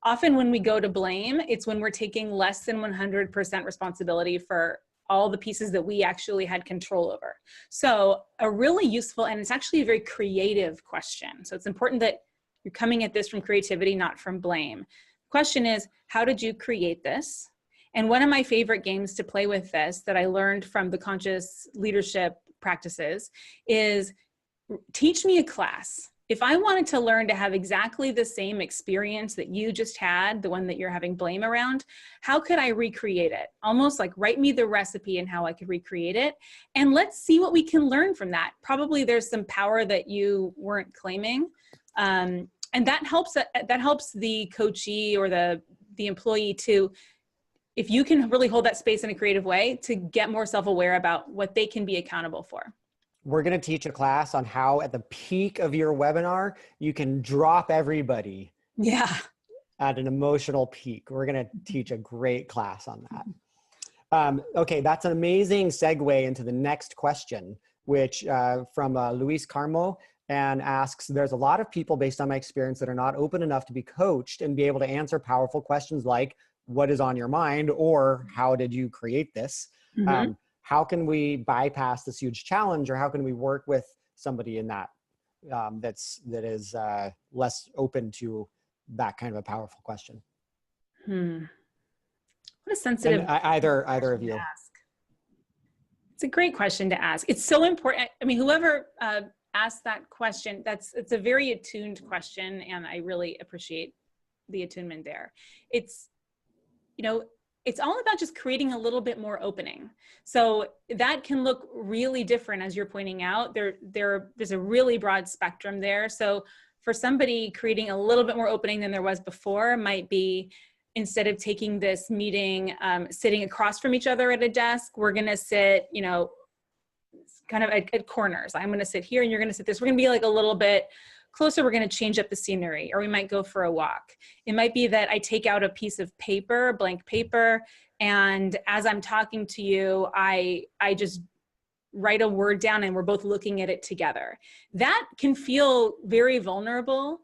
Often when we go to blame, it's when we're taking less than 100% responsibility for all the pieces that we actually had control over. So a really useful, and it's actually a very creative question. So it's important that you're coming at this from creativity, not from blame. The question is, how did you create this? And one of my favorite games to play with this that I learned from the conscious leadership practices is, teach me a class. If I wanted to learn to have exactly the same experience that you just had, the one that you're having blame around, how could I recreate it? Almost like write me the recipe and how I could recreate it. And let's see what we can learn from that. Probably there's some power that you weren't claiming. And that helps the coachee or the employee to, if you can really hold that space in a creative way, to get more self-aware about what they can be accountable for. We're going to teach a class on how at the peak of your webinar, you can drop everybody at an emotional peak. We're going to teach a great class on that. Okay, that's an amazing segue into the next question, which from Luis Carmo, and asks, there's a lot of people based on my experience that are not open enough to be coached and be able to answer powerful questions like, what is on your mind, or how did you create this? Mm-hmm. How can we bypass this huge challenge, or how can we work with somebody in that that is less open to that kind of a powerful question? What a sensitive either of you. It's a great question to ask. It's so important. I mean, whoever asked that question, it's a very attuned question, and I really appreciate the attunement there. It's all about just creating a little bit more opening. So that can look really different, as you're pointing out. There's a really broad spectrum there. So for somebody, creating a little bit more opening than there was before might be, instead of taking this meeting, sitting across from each other at a desk, we're gonna sit, kind of at corners. I'm gonna sit here and you're gonna sit this. We're gonna be like a little bit closer. We're going to change up the scenery, or we might go for a walk. It might be that I take out a piece of paper, blank paper, and as I'm talking to you, I just write a word down and we're both looking at it together. That can feel very vulnerable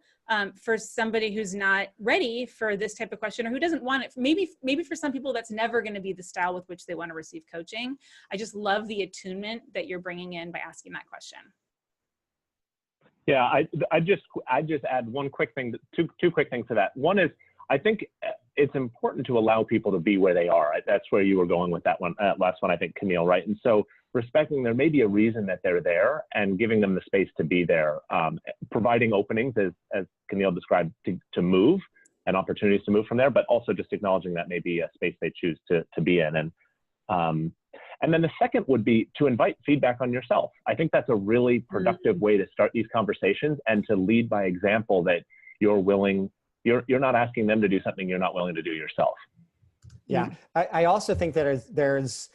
for somebody who's not ready for this type of question, or who doesn't want it. Maybe for some people, that's never going to be the style with which they want to receive coaching. I just love the attunement that you're bringing in by asking that question. Yeah, I just add one quick thing, two quick things to that. One is, I think it's important to allow people to be where they are. That's where you were going with that one, last one, I think, Camille, right? And so respecting there may be a reason that they're there, and giving them the space to be there, providing openings, as Camille described, to move, and opportunities to move from there, but also just acknowledging that may be a space they choose to be in. And then the second would be to invite feedback on yourself. I think that's a really productive way to start these conversations, and to lead by example, that you're willing you're not asking them to do something you're not willing to do yourself. Yeah. I also think that there's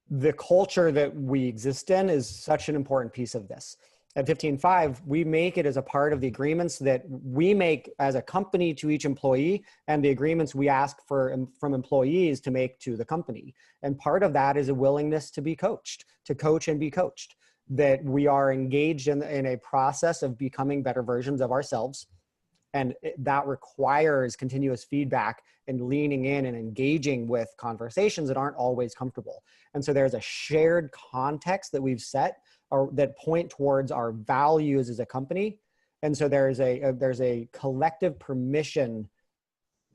the culture that we exist in is such an important piece of this. At 15.5, we make it as a part of the agreements that we make as a company to each employee and the agreements we ask from employees to make to the company. And part of that is a willingness to be coached, to coach and be coached, that we are engaged in a process of becoming better versions of ourselves. And that requires continuous feedback and leaning in and engaging with conversations that aren't always comfortable. And so there's a shared context that we've set or that point towards our values as a company. And so there's a collective permission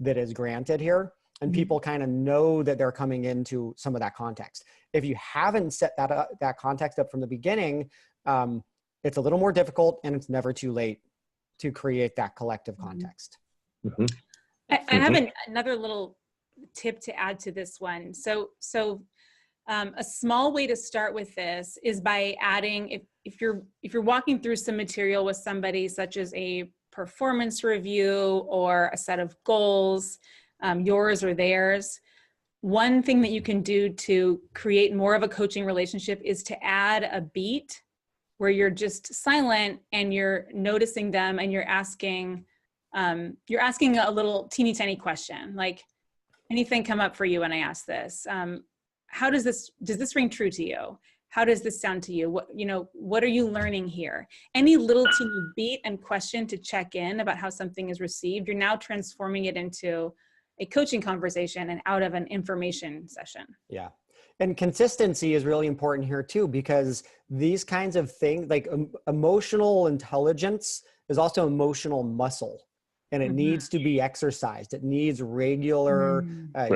that is granted here. And people kind of know that they're coming into some of that context. If you haven't set that context up from the beginning, it's a little more difficult, and it's never too late to create that collective context. Mm-hmm. I have another little tip to add to this one. So a small way to start with this is by adding, if you're walking through some material with somebody, such as a performance review or a set of goals, yours or theirs, one thing that you can do to create more of a coaching relationship is to add a beat where you're just silent and you're noticing them and you're asking a little teeny tiny question, like, anything come up for you when I ask this? Does this ring true to you? How does this sound to you? What are you learning here? Any little teeny beat and question to check in about how something is received, you're now transforming it into a coaching conversation and out of an information session. Yeah. And consistency is really important here too, because these kinds of things, like emotional intelligence is also emotional muscle, and it needs to be exercised. It needs regular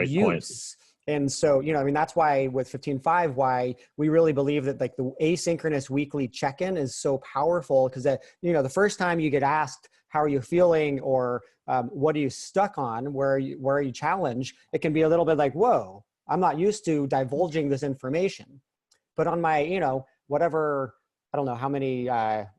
use. Point. And so, that's why with 15.5, why we really believe that like the asynchronous weekly check-in is so powerful, because the first time you get asked, how are you feeling? Or what are you stuck on? Where are you challenged? It can be a little bit like, whoa, I'm not used to divulging this information. But on my, whatever, I don't know how many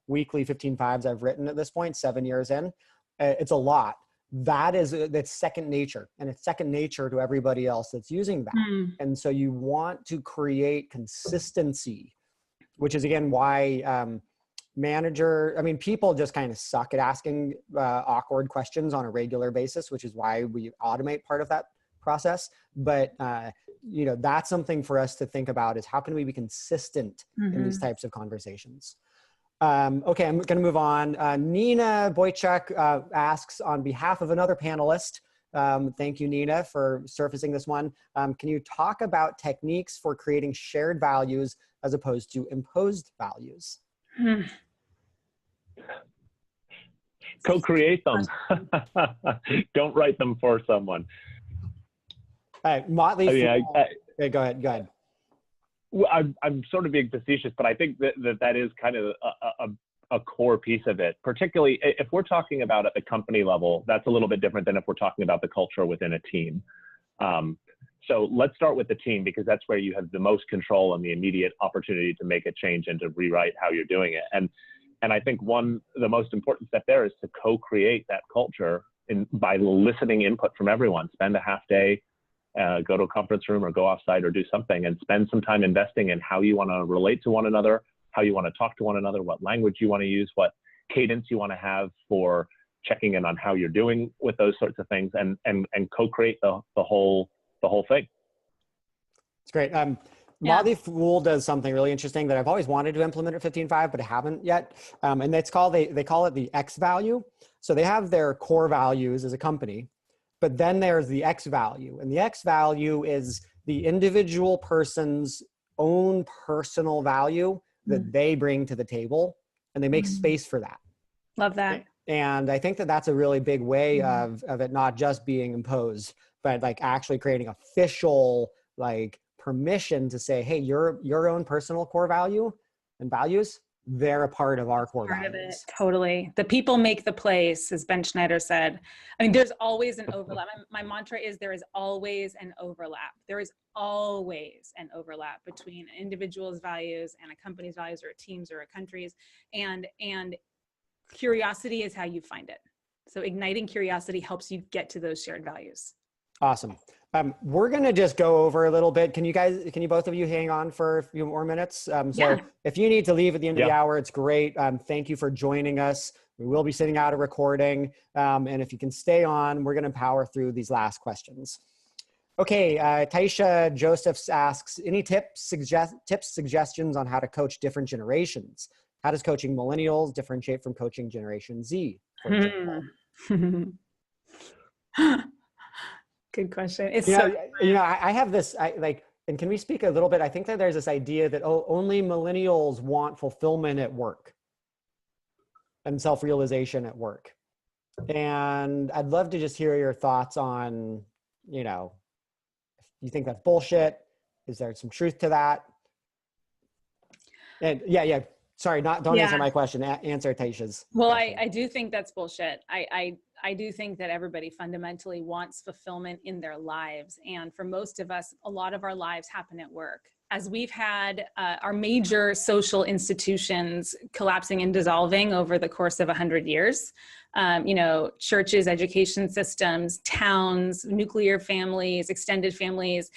weekly 15.5s I've written at this point, 7 years in, it's a lot. That's second nature, and it's second nature to everybody else that's using that. And so you want to create consistency, which is again why people just kind of suck at asking awkward questions on a regular basis, which is why we automate part of that process. But that's something for us to think about, is how can we be consistent in these types of conversations? Okay, I'm going to move on. Nina Boychuk asks on behalf of another panelist. Thank you, Nina, for surfacing this one. Can you talk about techniques for creating shared values as opposed to imposed values? Co-create them. Don't write them for someone. Motley. Okay, go ahead. Well, I'm sort of being facetious, but I think that is kind of a core piece of it. Particularly if we're talking about at the company level, that's a little bit different than if we're talking about the culture within a team. So let's start with the team, because that's where you have the most control and the immediate opportunity to make a change and to rewrite how you're doing it. And I think the most important step there is to co-create that culture by eliciting input from everyone. Spend a half day, go to a conference room or go offsite or do something, and spend some time investing in how you want to relate to one another, how you want to talk to one another, what language you want to use, what cadence you want to have for checking in on how you're doing with those sorts of things, and co-create the whole thing. It's great. Motley Fool does something really interesting that I've always wanted to implement at 15.5, but I haven't yet. And it's they call it the X value. So they have their core values as a company, but then there's the X value. And the X value is the individual person's own personal value that they bring to the table, and they make space for that. Love that. And I think that that's a really big way of it not just being imposed, but like actually creating official permission to say, hey, your own personal core value and values, they're a part of our core values. Part of it, totally. The people make the place, as Ben Schneider said. I mean, there's always an overlap. My mantra is there is always an overlap. There is always an overlap between an individual's values and a company's values, or a team's or a country's. And curiosity is how you find it. So igniting curiosity helps you get to those shared values. Awesome. We're going to just go over a little bit. Can you both of you hang on for a few more minutes? So Yeah. if you need to leave at the end of the Yeah. hour, it's great. Thank you for joining us. We will be sending out a recording. And if you can stay on, we're going to power through these last questions. Okay. Taisha Josephs asks, any suggestions on how to coach different generations? How does coaching millennials differentiate from coaching Generation Z, for example? Good question. It's I have this, and can we speak a little bit? I think that there's this idea that, only millennials want fulfillment at work and self-realization at work. And I'd love to just hear your thoughts on, if you think that's bullshit. Is there some truth to that? And yeah. Sorry, don't answer my question. Answer Taisha's. Well, question. I do think that's bullshit. I do think that everybody fundamentally wants fulfillment in their lives. And for most of us, a lot of our lives happen at work. As we've had our major social institutions collapsing and dissolving over the course of 100 years, churches, education systems, towns, nuclear families, extended families,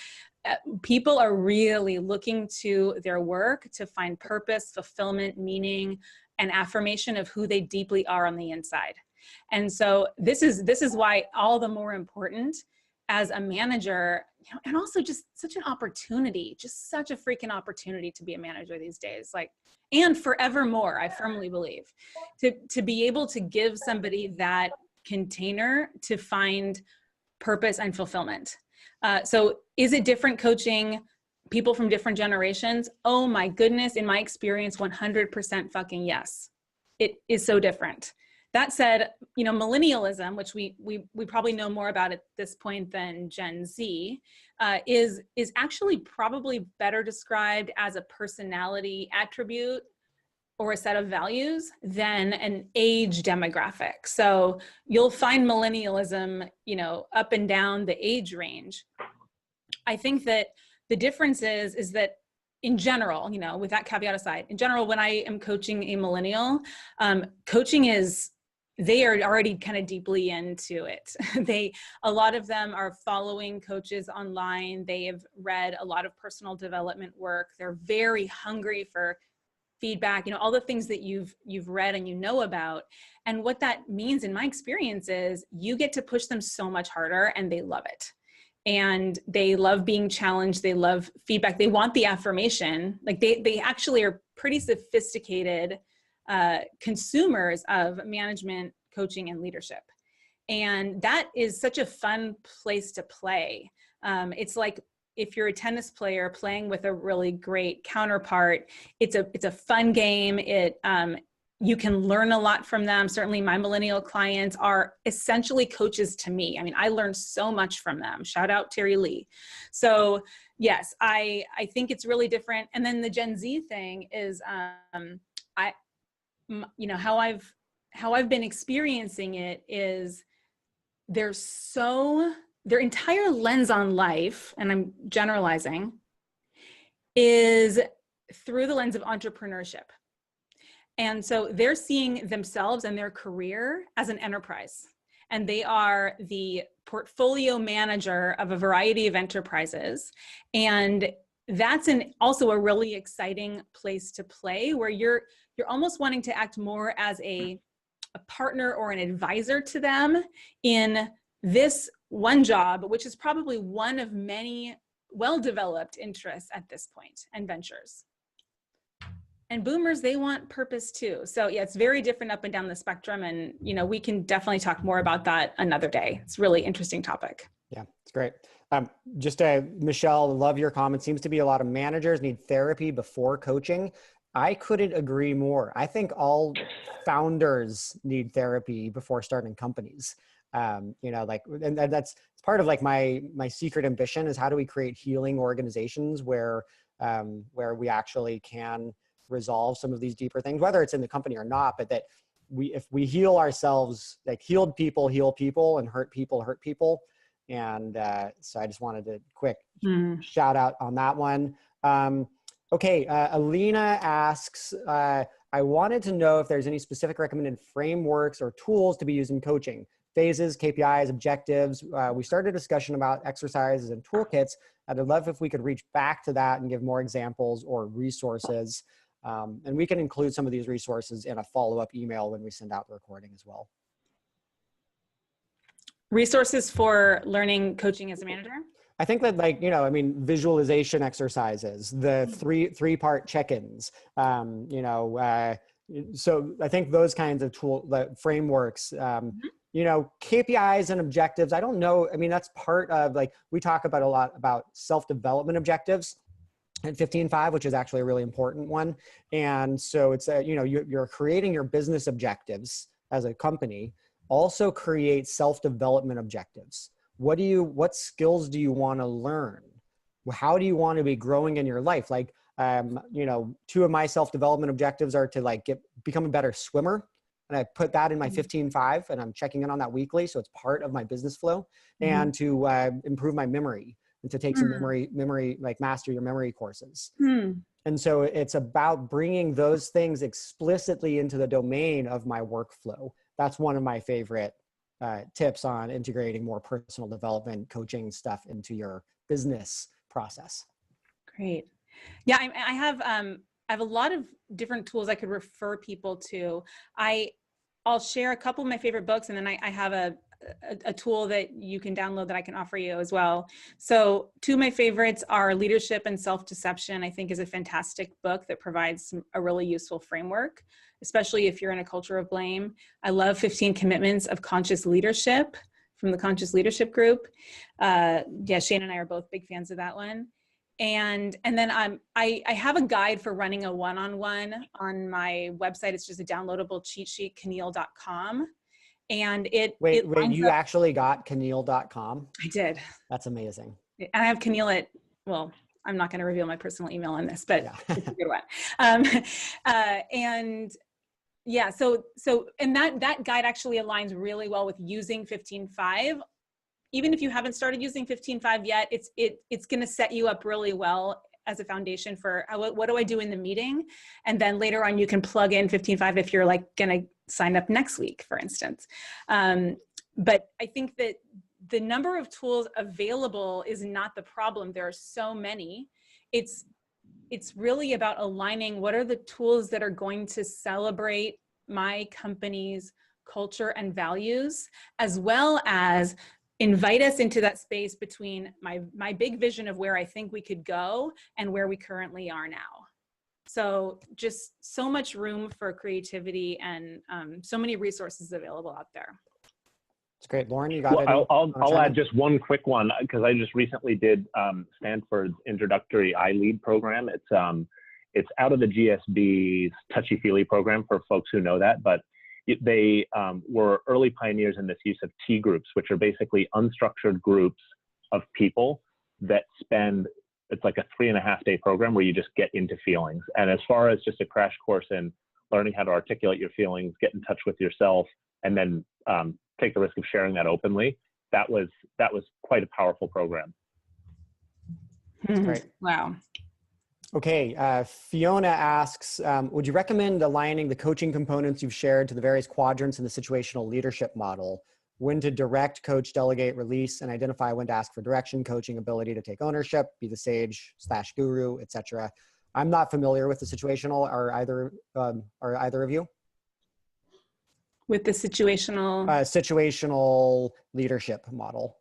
people are really looking to their work to find purpose, fulfillment, meaning, and affirmation of who they deeply are on the inside. And so this is why all the more important as a manager, and also just such an opportunity, just such a freaking opportunity to be a manager these days, and forevermore, I firmly believe, to be able to give somebody that container to find purpose and fulfillment. So is it different coaching people from different generations? Oh my goodness, in my experience, 100% fucking yes. It is so different. That said, millennialism, which we probably know more about at this point than Gen Z, is actually probably better described as a personality attribute or a set of values than an age demographic. So you'll find millennialism, up and down the age range. I think that the difference is that in general, with that caveat aside, in general, when I am coaching a millennial, they are already kind of deeply into it. A lot of them are following coaches online. They have read a lot of personal development work. They're very hungry for feedback, all the things that you've read and about. And what that means in my experience is you get to push them so much harder, and they love it. And they love being challenged. They love feedback. They want the affirmation. They actually are pretty sophisticated consumers of management, coaching, and leadership. And that is such a fun place to play. It's like if you're a tennis player playing with a really great counterpart, it's a fun game. You can learn a lot from them. Certainly my millennial clients are essentially coaches to me. I mean, I learned so much from them. Shout out Terry Lee. So yes, I think it's really different. And then the Gen Z thing is, how I've been experiencing it is their entire lens on life, and I'm generalizing, is through the lens of entrepreneurship. And so they're seeing themselves and their career as an enterprise. And they are the portfolio manager of a variety of enterprises. And that's also a really exciting place to play, where you're almost wanting to act more as a partner or an advisor to them in this one job, which is probably one of many well-developed interests at this point and ventures. And boomers, they want purpose too. So yeah, it's very different up and down the spectrum. And, we can definitely talk more about that another day. It's a really interesting topic. Yeah, it's great. Michelle, love your comment. Seems to be a lot of managers need therapy before coaching. I couldn't agree more. I think all founders need therapy before starting companies. And that's part of my secret ambition is how do we create healing organizations where we actually can resolve some of these deeper things, whether it's in the company or not, but that if we heal ourselves, healed people heal people, and hurt people hurt people. And so I just wanted to quick shout out on that one. Okay, Alina asks, I wanted to know if there's any specific recommended frameworks or tools to be used in coaching. Phases, KPIs, objectives. We started a discussion about exercises and toolkits. I'd love if we could reach back to that and give more examples or resources. And we can include some of these resources in a follow-up email when we send out the recording as well. Resources for learning coaching as a manager? I think that, like, you know, I mean, visualization exercises, the three-part check-ins, you know, so I think those kinds of frameworks, you know, KPIs and objectives. I don't know. I mean, that's part of, like, we talk about a lot about self-development objectives at 15.5, which is actually a really important one. And so it's, you know, you're creating your business objectives as a company. Also create self-development objectives. What skills do you want to learn? How do you want to be growing in your life? Like, you know, 2 of my self-development objectives are to, like, become a better swimmer. And I put that in my 15.5 and I'm checking in on that weekly. So it's part of my business flow, and to improve my memory and to take some memory, like master your memory courses. And so it's about bringing those things explicitly into the domain of my workflow. That's one of my favorite tips on integrating more personal development coaching stuff into your business process. Great. Yeah, I have a lot of different tools I could refer people to. I'll share a couple of my favorite books, and then I have a tool that you can download that I can offer you as well. So 2 of my favorites are Leadership and Self-Deception, I think is a fantastic book that provides a really useful framework, especially if you're in a culture of blame. I love 15 Commitments of Conscious Leadership from the Conscious Leadership Group. Yeah, Shane and I are both big fans of that one. And then I have a guide for running a one-on-one on my website. It's just a downloadable cheat sheet, Keneal.com. And Wait, you actually got Keneal.com? I did. That's amazing. And I have Keneal well, I'm not going to reveal my personal email on this, but yeah. It's a good one. And yeah, so and that guide actually aligns really well with using 15.5. Even if you haven't started using 15.5 yet, it's going to set you up really well as a foundation for what do I do in the meeting? And then later on, you can plug in 15.5 if you're, like, going to sign up next week, for instance. But I think that the number of tools available is not the problem. There are so many. It's really about aligning what are the tools that are going to celebrate my company's culture and values, as well as invite us into that space between my big vision of where I think we could go and where we currently are now. So just so much room for creativity and so many resources available out there. It's great. Lauren, you got it. I'll add just one quick one, because I just recently did Stanford's introductory iLead program. It's out of the GSB's touchy-feely program for folks who know that, but they were early pioneers in this use of T groups, which are basically unstructured groups of people that spend, it's like a 3.5-day program where you just get into feelings. And as far as just a crash course in learning how to articulate your feelings, get in touch with yourself, and then take the risk of sharing that openly, that was quite a powerful program. That's great. Wow. Okay, Fiona asks, would you recommend aligning the coaching components you've shared to the various quadrants in the situational leadership model? When to direct, coach, delegate, release, and identify when to ask for direction, coaching, ability to take ownership, be the sage/guru, etc. I'm not familiar with the situational. Are either of you? With the situational leadership model.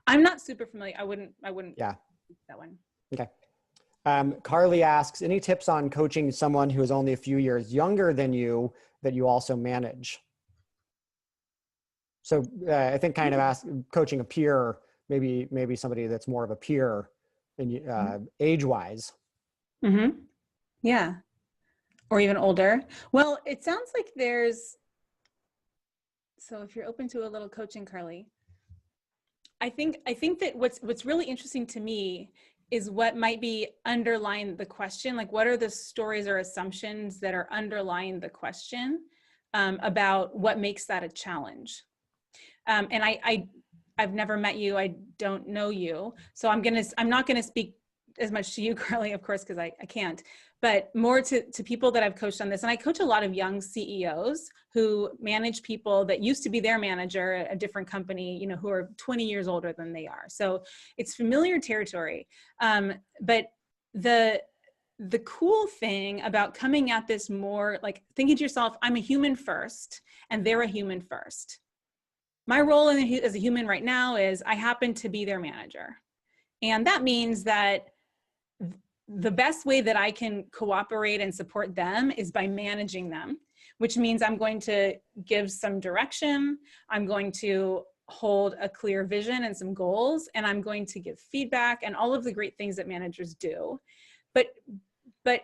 I'm not super familiar. I wouldn't. Yeah. That one. Okay. Carly asks, any tips on coaching someone who is only a few years younger than you that you also manage? So I think kind of coaching a peer, maybe somebody that's more of a peer in age-wise. Mm-hmm. Yeah. Or even older. Well, it sounds like so if you're open to a little coaching, Carly, I think that what's really interesting to me is what might be underlying the question. Like, what are the stories or assumptions that are underlying the question about what makes that a challenge? And I've never met you. I don't know you. So I'm not going to speak as much to you, Carly, of course, because I can't, but more to people that I've coached on this. And I coach a lot of young CEOs who manage people that used to be their manager at a different company, you know, who are 20 years older than they are. So it's familiar territory. But the cool thing about coming at this more like thinking to yourself, I'm a human first and they're a human first. My role as a human right now is I happen to be their manager. And that means that the best way that I can cooperate and support them is by managing them, which means I'm going to give some direction. I'm going to hold a clear vision and some goals, and I'm going to give feedback and all of the great things that managers do. But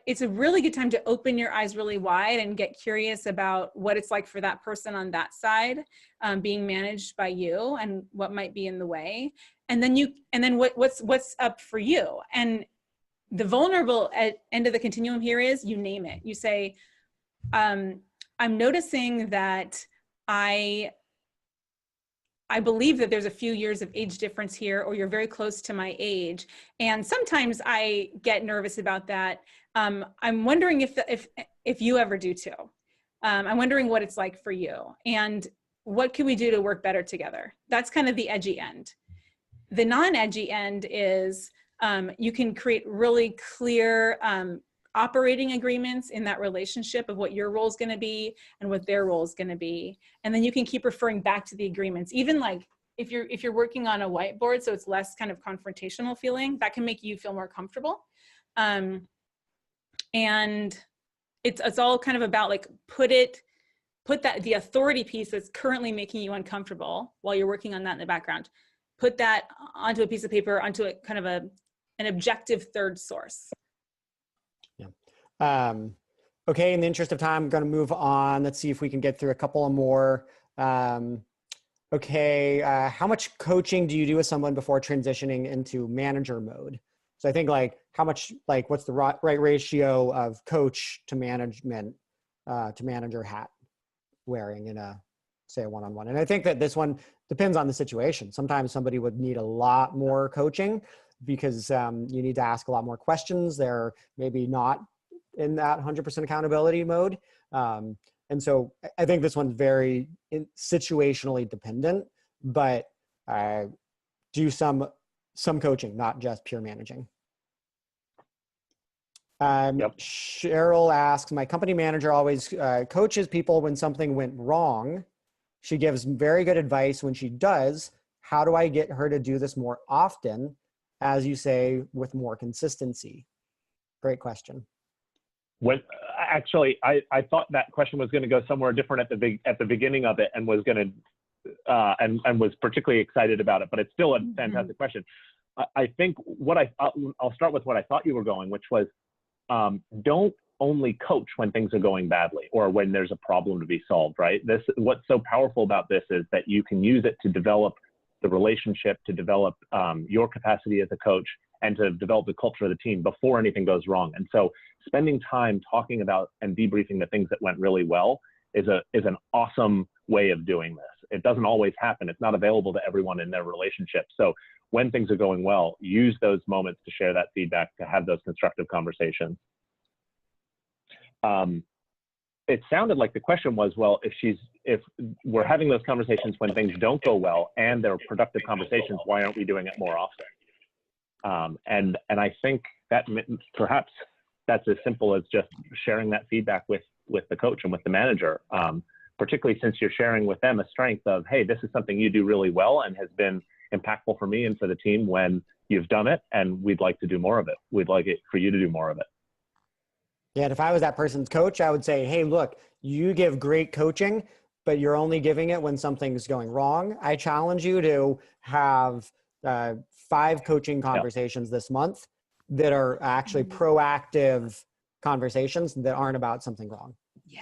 it's a really good time to open your eyes really wide and get curious about what it's like for that person on that side, being managed by you, and what might be in the way. And then what's up for you. And the vulnerable end of the continuum here is you name it. You say, I'm noticing that I believe that there's a few years of age difference here, or you're very close to my age. And sometimes I get nervous about that. I'm wondering if you ever do too. I'm wondering what it's like for you, and what can we do to work better together? That's kind of the edgy end. The non-edgy end is you can create really clear operating agreements in that relationship of what your role is going to be and what their role is going to be. And then you can keep referring back to the agreements. Even like if you're working on a whiteboard, so it's less kind of confrontational feeling, that can make you feel more comfortable. And it's all kind of about like put that the authority piece that's currently making you uncomfortable while you're working on that in the background, put that onto a piece of paper, onto a kind of an objective third source. Yeah. Okay, in the interest of time, I'm going to move on. Let's see if we can get through a couple of more. Okay, how much coaching do you do with someone before transitioning into manager mode? So I think like how much, like what's the right ratio of coach to management, to manager hat wearing in a, say, a one-on-one? And I think that this one depends on the situation. Sometimes somebody would need a lot more coaching because you need to ask a lot more questions. They're maybe not in that 100% accountability mode. And so I think this one's very situationally dependent, but do some coaching, not just pure managing. Yep. Cheryl asks, my company manager always coaches people when something went wrong. She gives very good advice when she does. How do I get her to do this more often, as you say, with more consistency? Great question. When actually, I thought that question was going to go somewhere different at the beginning of it, and was going to and was particularly excited about it. But it's still a fantastic question. I think I'll start with what I thought you were going, which was don't only coach when things are going badly or when there's a problem to be solved. Right. What's so powerful about this is that you can use it to develop the relationship, to develop your capacity as a coach, and to develop the culture of the team before anything goes wrong. And so spending time talking about and debriefing the things that went really well is an awesome way of doing this. It doesn't always happen. It's not available to everyone in their relationship. So when things are going well, use those moments to share that feedback, to have those constructive conversations. It sounded like the question was, well, if we're having those conversations when things don't go well and they're productive conversations, why aren't we doing it more often? And I think that perhaps that's as simple as just sharing that feedback with the coach and with the manager, particularly since you're sharing with them a strength of, hey, this is something you do really well and has been impactful for me and for the team when you've done it, and we'd like to do more of it. We'd like it for you to do more of it. Yeah, and if I was that person's coach, I would say, hey, look, you give great coaching, but you're only giving it when something's going wrong. I challenge you to have 5 coaching conversations this month that are actually proactive conversations that aren't about something wrong. Yeah,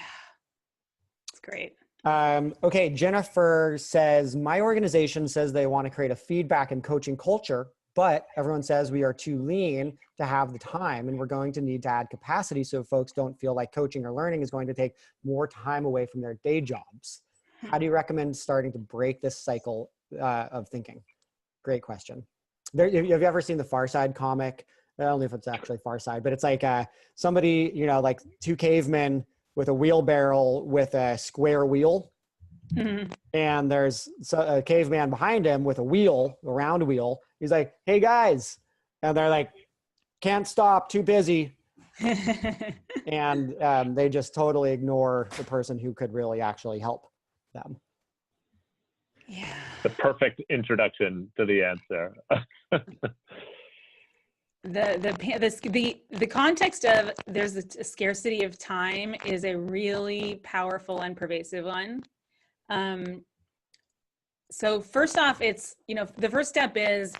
it's great. Okay, Jennifer says, my organization says they want to create a feedback and coaching culture, but everyone says we are too lean to have the time, and we're going to need to add capacity so folks don't feel like coaching or learning is going to take more time away from their day jobs. How do you recommend starting to break this cycle of thinking? Great question. Have you ever seen the Far Side comic I don't know if it's actually Far Side, but it's like somebody, you know, like two cavemen with a wheelbarrow with a square wheel. Mhm. And there's a caveman behind him with a wheel, a round wheel. He's like, hey guys. And they're like, can't stop, too busy. And they just totally ignore the person who could really actually help them. Yeah. The perfect introduction to the answer. The context of there's a scarcity of time is a really powerful and pervasive one. So first off, it's, you know, the first step is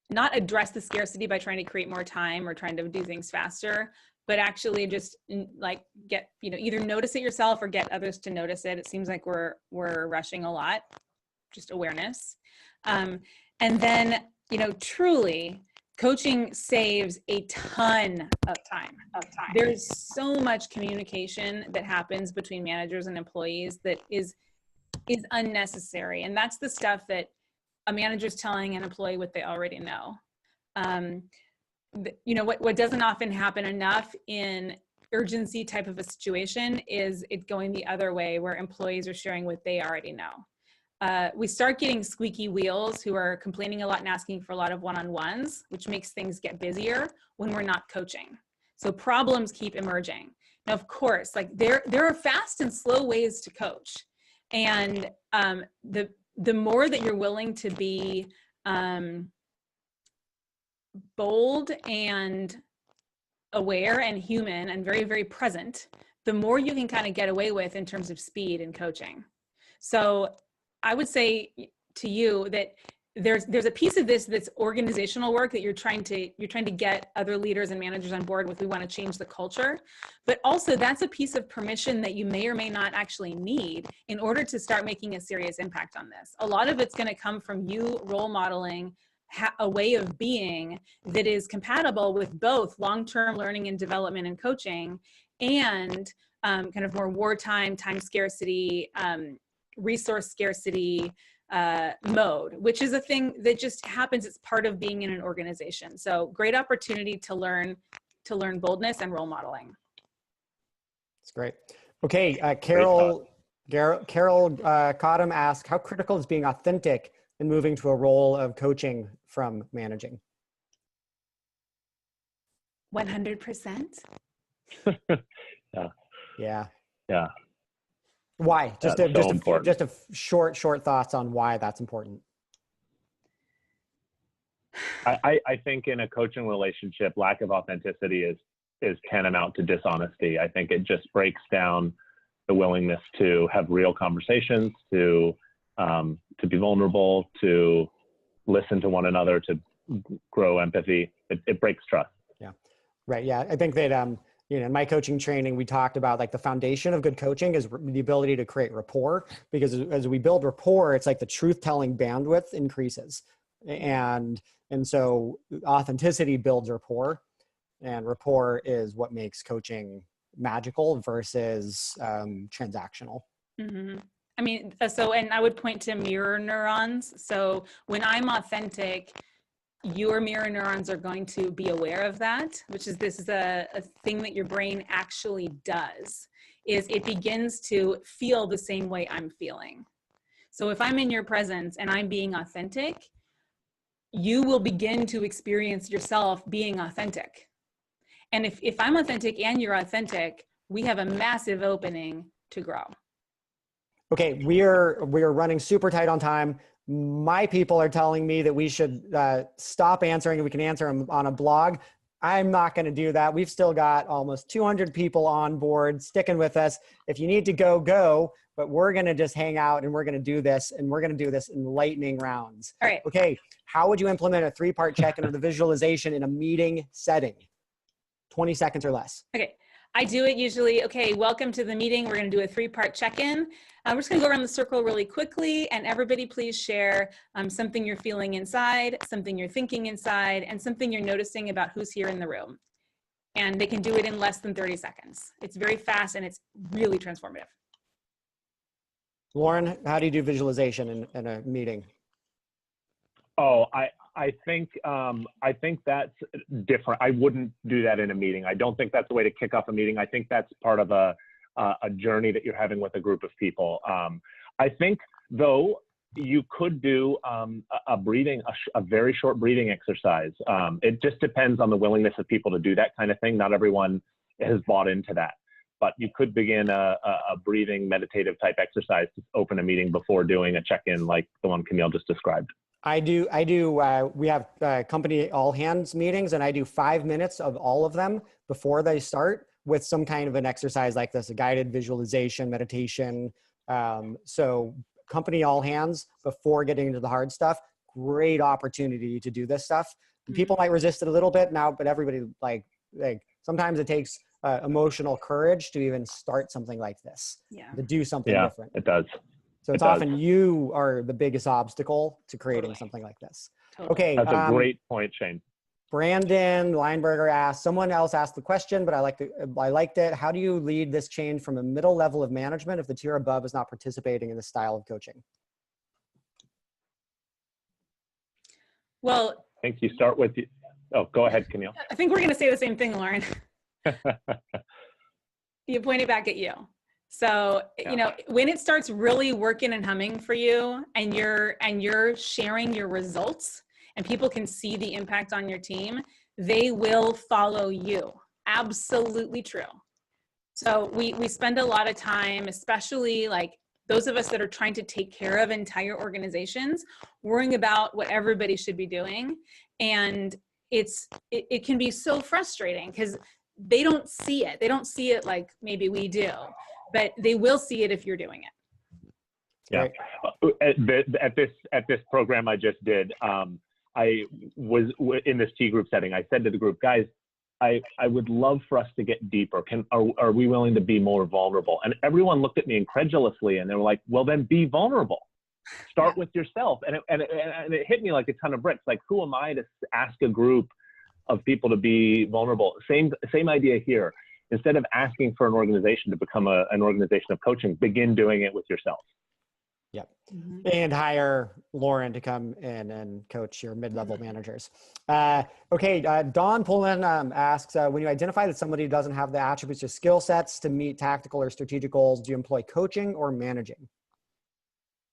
not address the scarcity by trying to create more time or trying to do things faster, but actually just like get, you know, either notice it yourself or get others to notice it. It seems like we're rushing a lot, just awareness. And then, you know, truly coaching saves a ton of time. There's so much communication that happens between managers and employees that is unnecessary. And that's the stuff that a manager's telling an employee what they already know. You know, what doesn't often happen enough in urgency type of a situation is it going the other way where employees are sharing what they already know. We start getting squeaky wheels who are complaining a lot and asking for a lot of one-on-ones, which makes things get busier when we're not coaching. So problems keep emerging. Now, of course, like there are fast and slow ways to coach. And the more that you're willing to be bold and aware and human and very, very present, the more you can kind of get away with in terms of speed and coaching. So I would say to you that there's a piece of this that's organizational work that you're trying to get other leaders and managers on board with. We want to change the culture, but also that's a piece of permission that you may or may not actually need in order to start making a serious impact on this. A lot of it's going to come from you role modeling a way of being that is compatible with both long-term learning and development and coaching and kind of more wartime, time scarcity, resource scarcity mode, which is a thing that just happens. It's part of being in an organization. So great opportunity to learn boldness and role modeling. That's great. Okay, Carol Cottam asked, how critical is being authentic in moving to a role of coaching from managing? 100%. Yeah. Why? Just a short thoughts on why that's important. I think in a coaching relationship, lack of authenticity is tantamount to dishonesty. I think it just breaks down the willingness to have real conversations, to be vulnerable, to listen to one another, to grow empathy. It breaks trust. Yeah, right. Yeah, I think that you know, in my coaching training, we talked about like the foundation of good coaching is the ability to create rapport, because as we build rapport, it's like the truth-telling bandwidth increases, and so authenticity builds rapport, and rapport is what makes coaching magical versus transactional. Mm-hmm. I mean, and I would point to mirror neurons. So when I'm authentic, your mirror neurons are going to be aware of that, this is a thing that your brain actually does, is it begins to feel the same way I'm feeling. So if I'm in your presence and I'm being authentic, you will begin to experience yourself being authentic. And if I'm authentic and you're authentic, we have a massive opening to grow. Okay, we are running super tight on time. My people are telling me that we should stop answering and we can answer them on a blog. I'm not going to do that. We've still got almost 200 people on board sticking with us. If you need to go, but we're going to just hang out and we're going to do this, and we're going to do this in lightning rounds. All right. Okay, how would you implement a 3-part check-in of the visualization in a meeting setting? 20 seconds or less. Okay. I do it usually, okay, welcome to the meeting. We're going to do a 3-part check-in. We're just going to go around the circle really quickly, and everybody please share something you're feeling inside, something you're thinking inside, and something you're noticing about who's here in the room. And they can do it in less than 30 seconds. It's very fast and it's really transformative. Lauren, how do you do visualization in a meeting? Oh, I think that's different. I wouldn't do that in a meeting. I don't think that's the way to kick off a meeting. I think that's part of a journey that you're having with a group of people. I think though you could do a very short breathing exercise. It just depends on the willingness of people to do that kind of thing. Not everyone has bought into that, but you could begin a breathing meditative type exercise to open a meeting before doing a check-in like the one Camille just described. I do. We have company all hands meetings, and I do 5 minutes of all of them before they start with some kind of an exercise like this, a guided visualization, meditation. So company all hands before getting into the hard stuff, great opportunity to do this stuff. People might resist it a little bit now, but everybody like sometimes it takes emotional courage to even start something like this, to do something different. It does. So it's often you are the biggest obstacle to creating something like this. Okay. That's a great point, Shane. Brandon Lineberger asked, someone else asked the question, but I liked it. How do you lead this change from a middle level of management if the tier above is not participating in this style of coaching? Well, I think you start with, oh, go ahead, Camille. I think we're going to say the same thing, Lauren. You point it back at you. So, you know, when it starts really working and humming for you and you're sharing your results and people can see the impact on your team, they will follow you. Absolutely true. So we spend a lot of time, especially like those of us that are trying to take care of entire organizations, worrying about what everybody should be doing. And it can be so frustrating because they don't see it. They don't see it like maybe we do, but they will see it if you're doing it. Yeah. At this program I just did, I was in this T group setting. I said to the group, guys, I would love for us to get deeper. Are we willing to be more vulnerable? And everyone looked at me incredulously and they were like, well, then be vulnerable. Start with yourself. And it hit me like a ton of bricks. Like, who am I to ask a group of people to be vulnerable? Same idea here. Instead of asking for an organization to become an organization of coaching, begin doing it with yourself. Yep. And hire Lauren to come in and coach your mid-level managers. Okay. Don Pullen asks, when you identify that somebody doesn't have the attributes or skill sets to meet tactical or strategic goals, do you employ coaching or managing?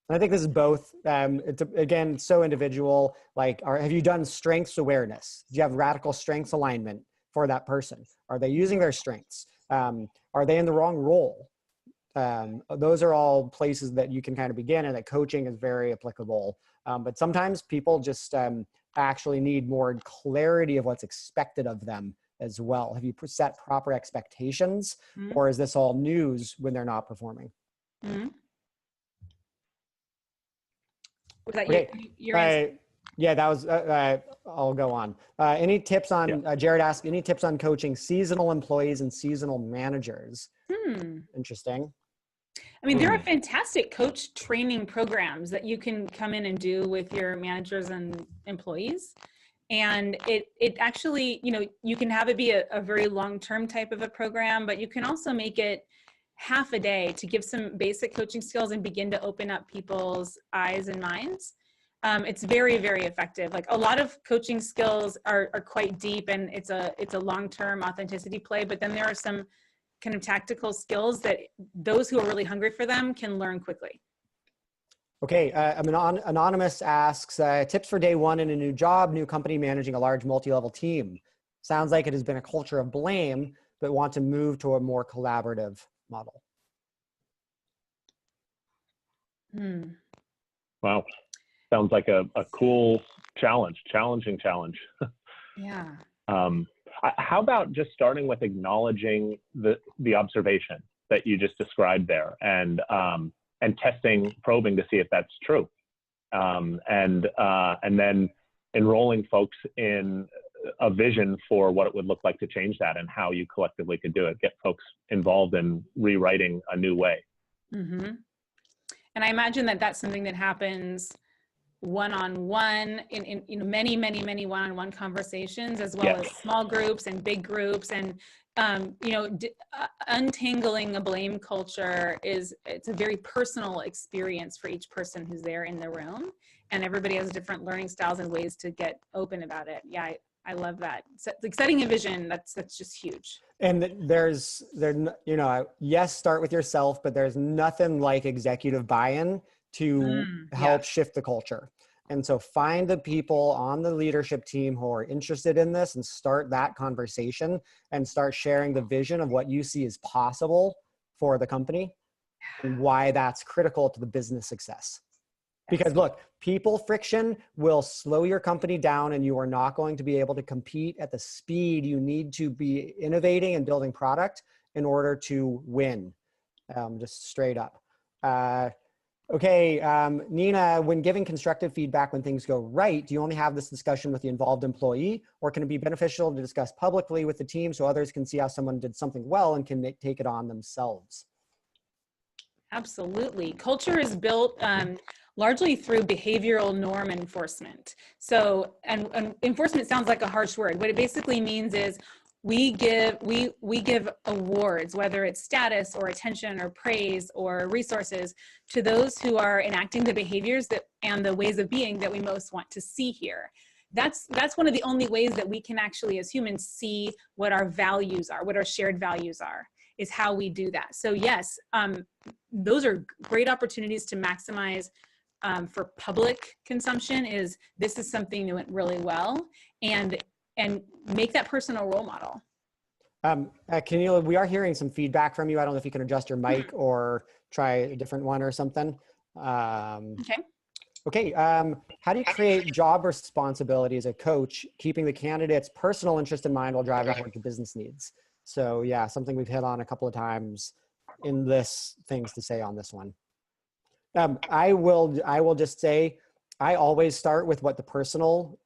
And I think this is both. It's again, so individual. Like, have you done strengths awareness? Do you have radical strengths alignment for that person? Are they using their strengths? Are they in the wrong role? Those are all places that you can kind of begin, and that coaching is very applicable. But sometimes people just actually need more clarity of what's expected of them as well. Have you set proper expectations, or is this all news when they're not performing? Was that okay. your answer? Yeah, that was, I'll go on. Any tips on, Jared asked, any tips on coaching seasonal employees and seasonal managers? Interesting. I mean, there are fantastic coach training programs that you can come in and do with your managers and employees. And it actually, you know, you can have it be a very long-term type of a program, but you can also make it half a day to give some basic coaching skills and begin to open up people's eyes and minds. It's very, very effective. Like, a lot of coaching skills are quite deep, and it's a long-term authenticity play, but then there are some kind of tactical skills that those who are really hungry for them can learn quickly. Okay, Anonymous asks, tips for day one in a new job, new company managing a large multi-level team. Sounds like it has been a culture of blame, but want to move to a more collaborative model. Wow. Sounds like a cool challenging challenge. Yeah. How about just starting with acknowledging the observation that you just described there, and testing, probing to see if that's true, and then enrolling folks in a vision for what it would look like to change that and how you collectively could do it. Get folks involved in rewriting a new way. And I imagine that that's something that happens one-on-one in you know, many one-on-one conversations, as well as small groups and big groups. And you know, untangling a blame culture it's a very personal experience for each person who's there in the room. and everybody has different learning styles and ways to get open about it. Yeah, I love that. Like setting a vision, that's just huge. And yes, start with yourself, but there's nothing like executive buy-in to Yeah. help shift the culture. And so find the people on the leadership team who are interested in this and start that conversation and start sharing the vision of what you see as possible for the company and why that's critical to the business success. Because look, people friction will slow your company down and you are not going to be able to compete at the speed you need to be innovating and building product in order to win, just straight up. Okay, Nina, when giving constructive feedback when things go right, do you only have this discussion with the involved employee, or can it be beneficial to discuss publicly with the team so others can see how someone did something well and can take it on themselves? Absolutely. Culture is built largely through behavioral norm enforcement. So, and enforcement sounds like a harsh word. What it basically means is we give awards, whether it's status or attention or praise or resources, to those who are enacting the behaviors that and the ways of being that we most want to see here. That's one of the only ways that we can actually, as humans, see what our values are, what our shared values are, is how we do that. So yes, those are great opportunities to maximize for public consumption. This is something that went really well, and make that person a role model. Keneal, we are hearing some feedback from you. I don't know if you can adjust your mic or try a different one or something. Okay. Okay, how do you create job responsibility as a coach, keeping the candidate's personal interest in mind while driving towards the business needs? So yeah, something we've hit on a couple of times in this things to say on this one. I will just say, I always start with what the personal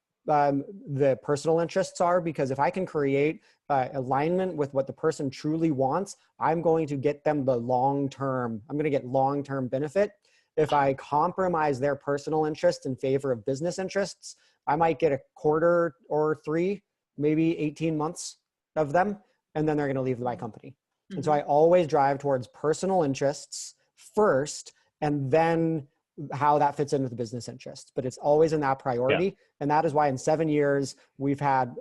interests are, because if I can create alignment with what the person truly wants, I'm going to get them I'm going to get long-term benefit. If I compromise their personal interests in favor of business interests, I might get a quarter or 3, maybe 18 months of them, and then they're going to leave my company. Mm-hmm. And so I always drive towards personal interests first, and then how that fits in with the business interest. But it's always in that priority. Yeah. And that is why in 7 years, we've had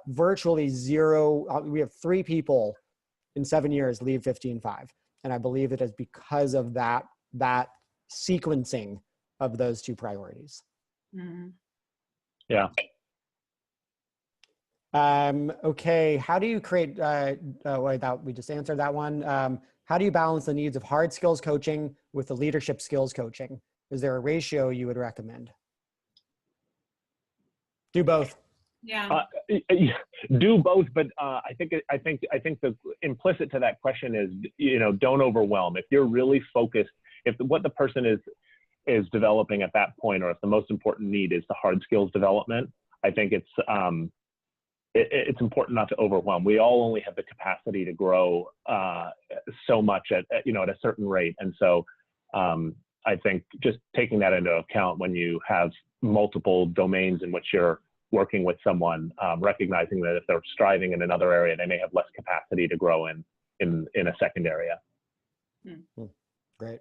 virtually zero. We have 3 people in 7 years leave 15.5. And I believe it is because of that sequencing of those 2 priorities. Mm-hmm. Yeah. Okay. How do you create, we just answered that one. How do you balance the needs of hard skills coaching with the leadership skills coaching? Is there a ratio you would recommend? Do both. Yeah. Do both, but I think the implicit to that question is, don't overwhelm. If you're really focused, if what the person is developing at that point, or if the most important need is the hard skills development, I think it's important not to overwhelm. We all only have the capacity to grow so much at a certain rate, and so I think just taking that into account when you have multiple domains in which you're working with someone, recognizing that if they're striving in another area, they may have less capacity to grow in a second area. Great.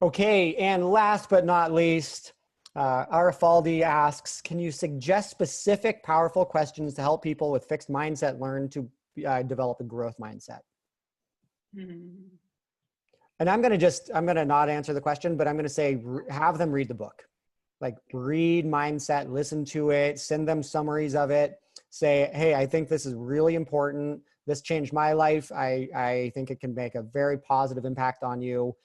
Okay, and last but not least, Arafaldi asks, can you suggest specific powerful questions to help people with fixed mindset learn to develop a growth mindset? Mm-hmm. And I'm going to not answer the question, but I'm going to say, have them read the book. Like, read Mindset, listen to it, send them summaries of it, say, hey, I think this is really important. This changed my life. I think it can make a very positive impact on you.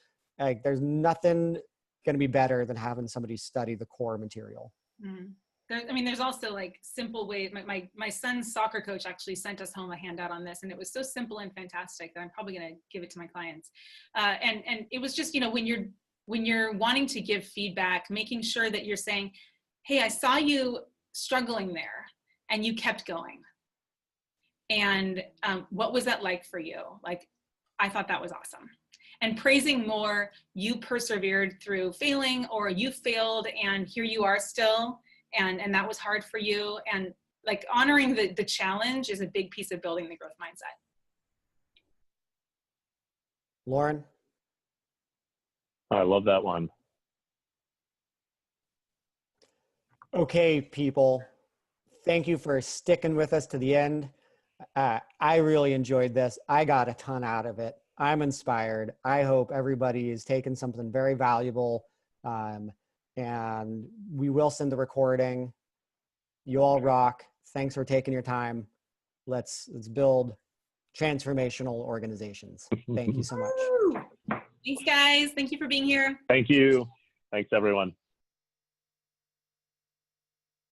Like, there's nothing going to be better than having somebody study the core material. Mm. There's also like simple ways. My son's soccer coach actually sent us home a handout on this, and it was so simple and fantastic that I'm probably going to give it to my clients. And it was just, when you're wanting to give feedback, making sure that you're saying, hey, I saw you struggling there and you kept going. And what was that like for you? Like, I thought that was awesome. And praising more, you persevered through failing, or you failed and here you are still, and that was hard for you. And like, honoring the challenge is a big piece of building the growth mindset. Lauren? I love that one. Okay, people, thank you for sticking with us to the end. I really enjoyed this. I got a ton out of it. I'm inspired. I hope everybody is taking something very valuable. Um, and we will send the recording. You all rock. Thanks for taking your time. Let's build transformational organizations. Thank you so much. Thanks, guys. Thank you for being here. Thank you. Thanks, everyone.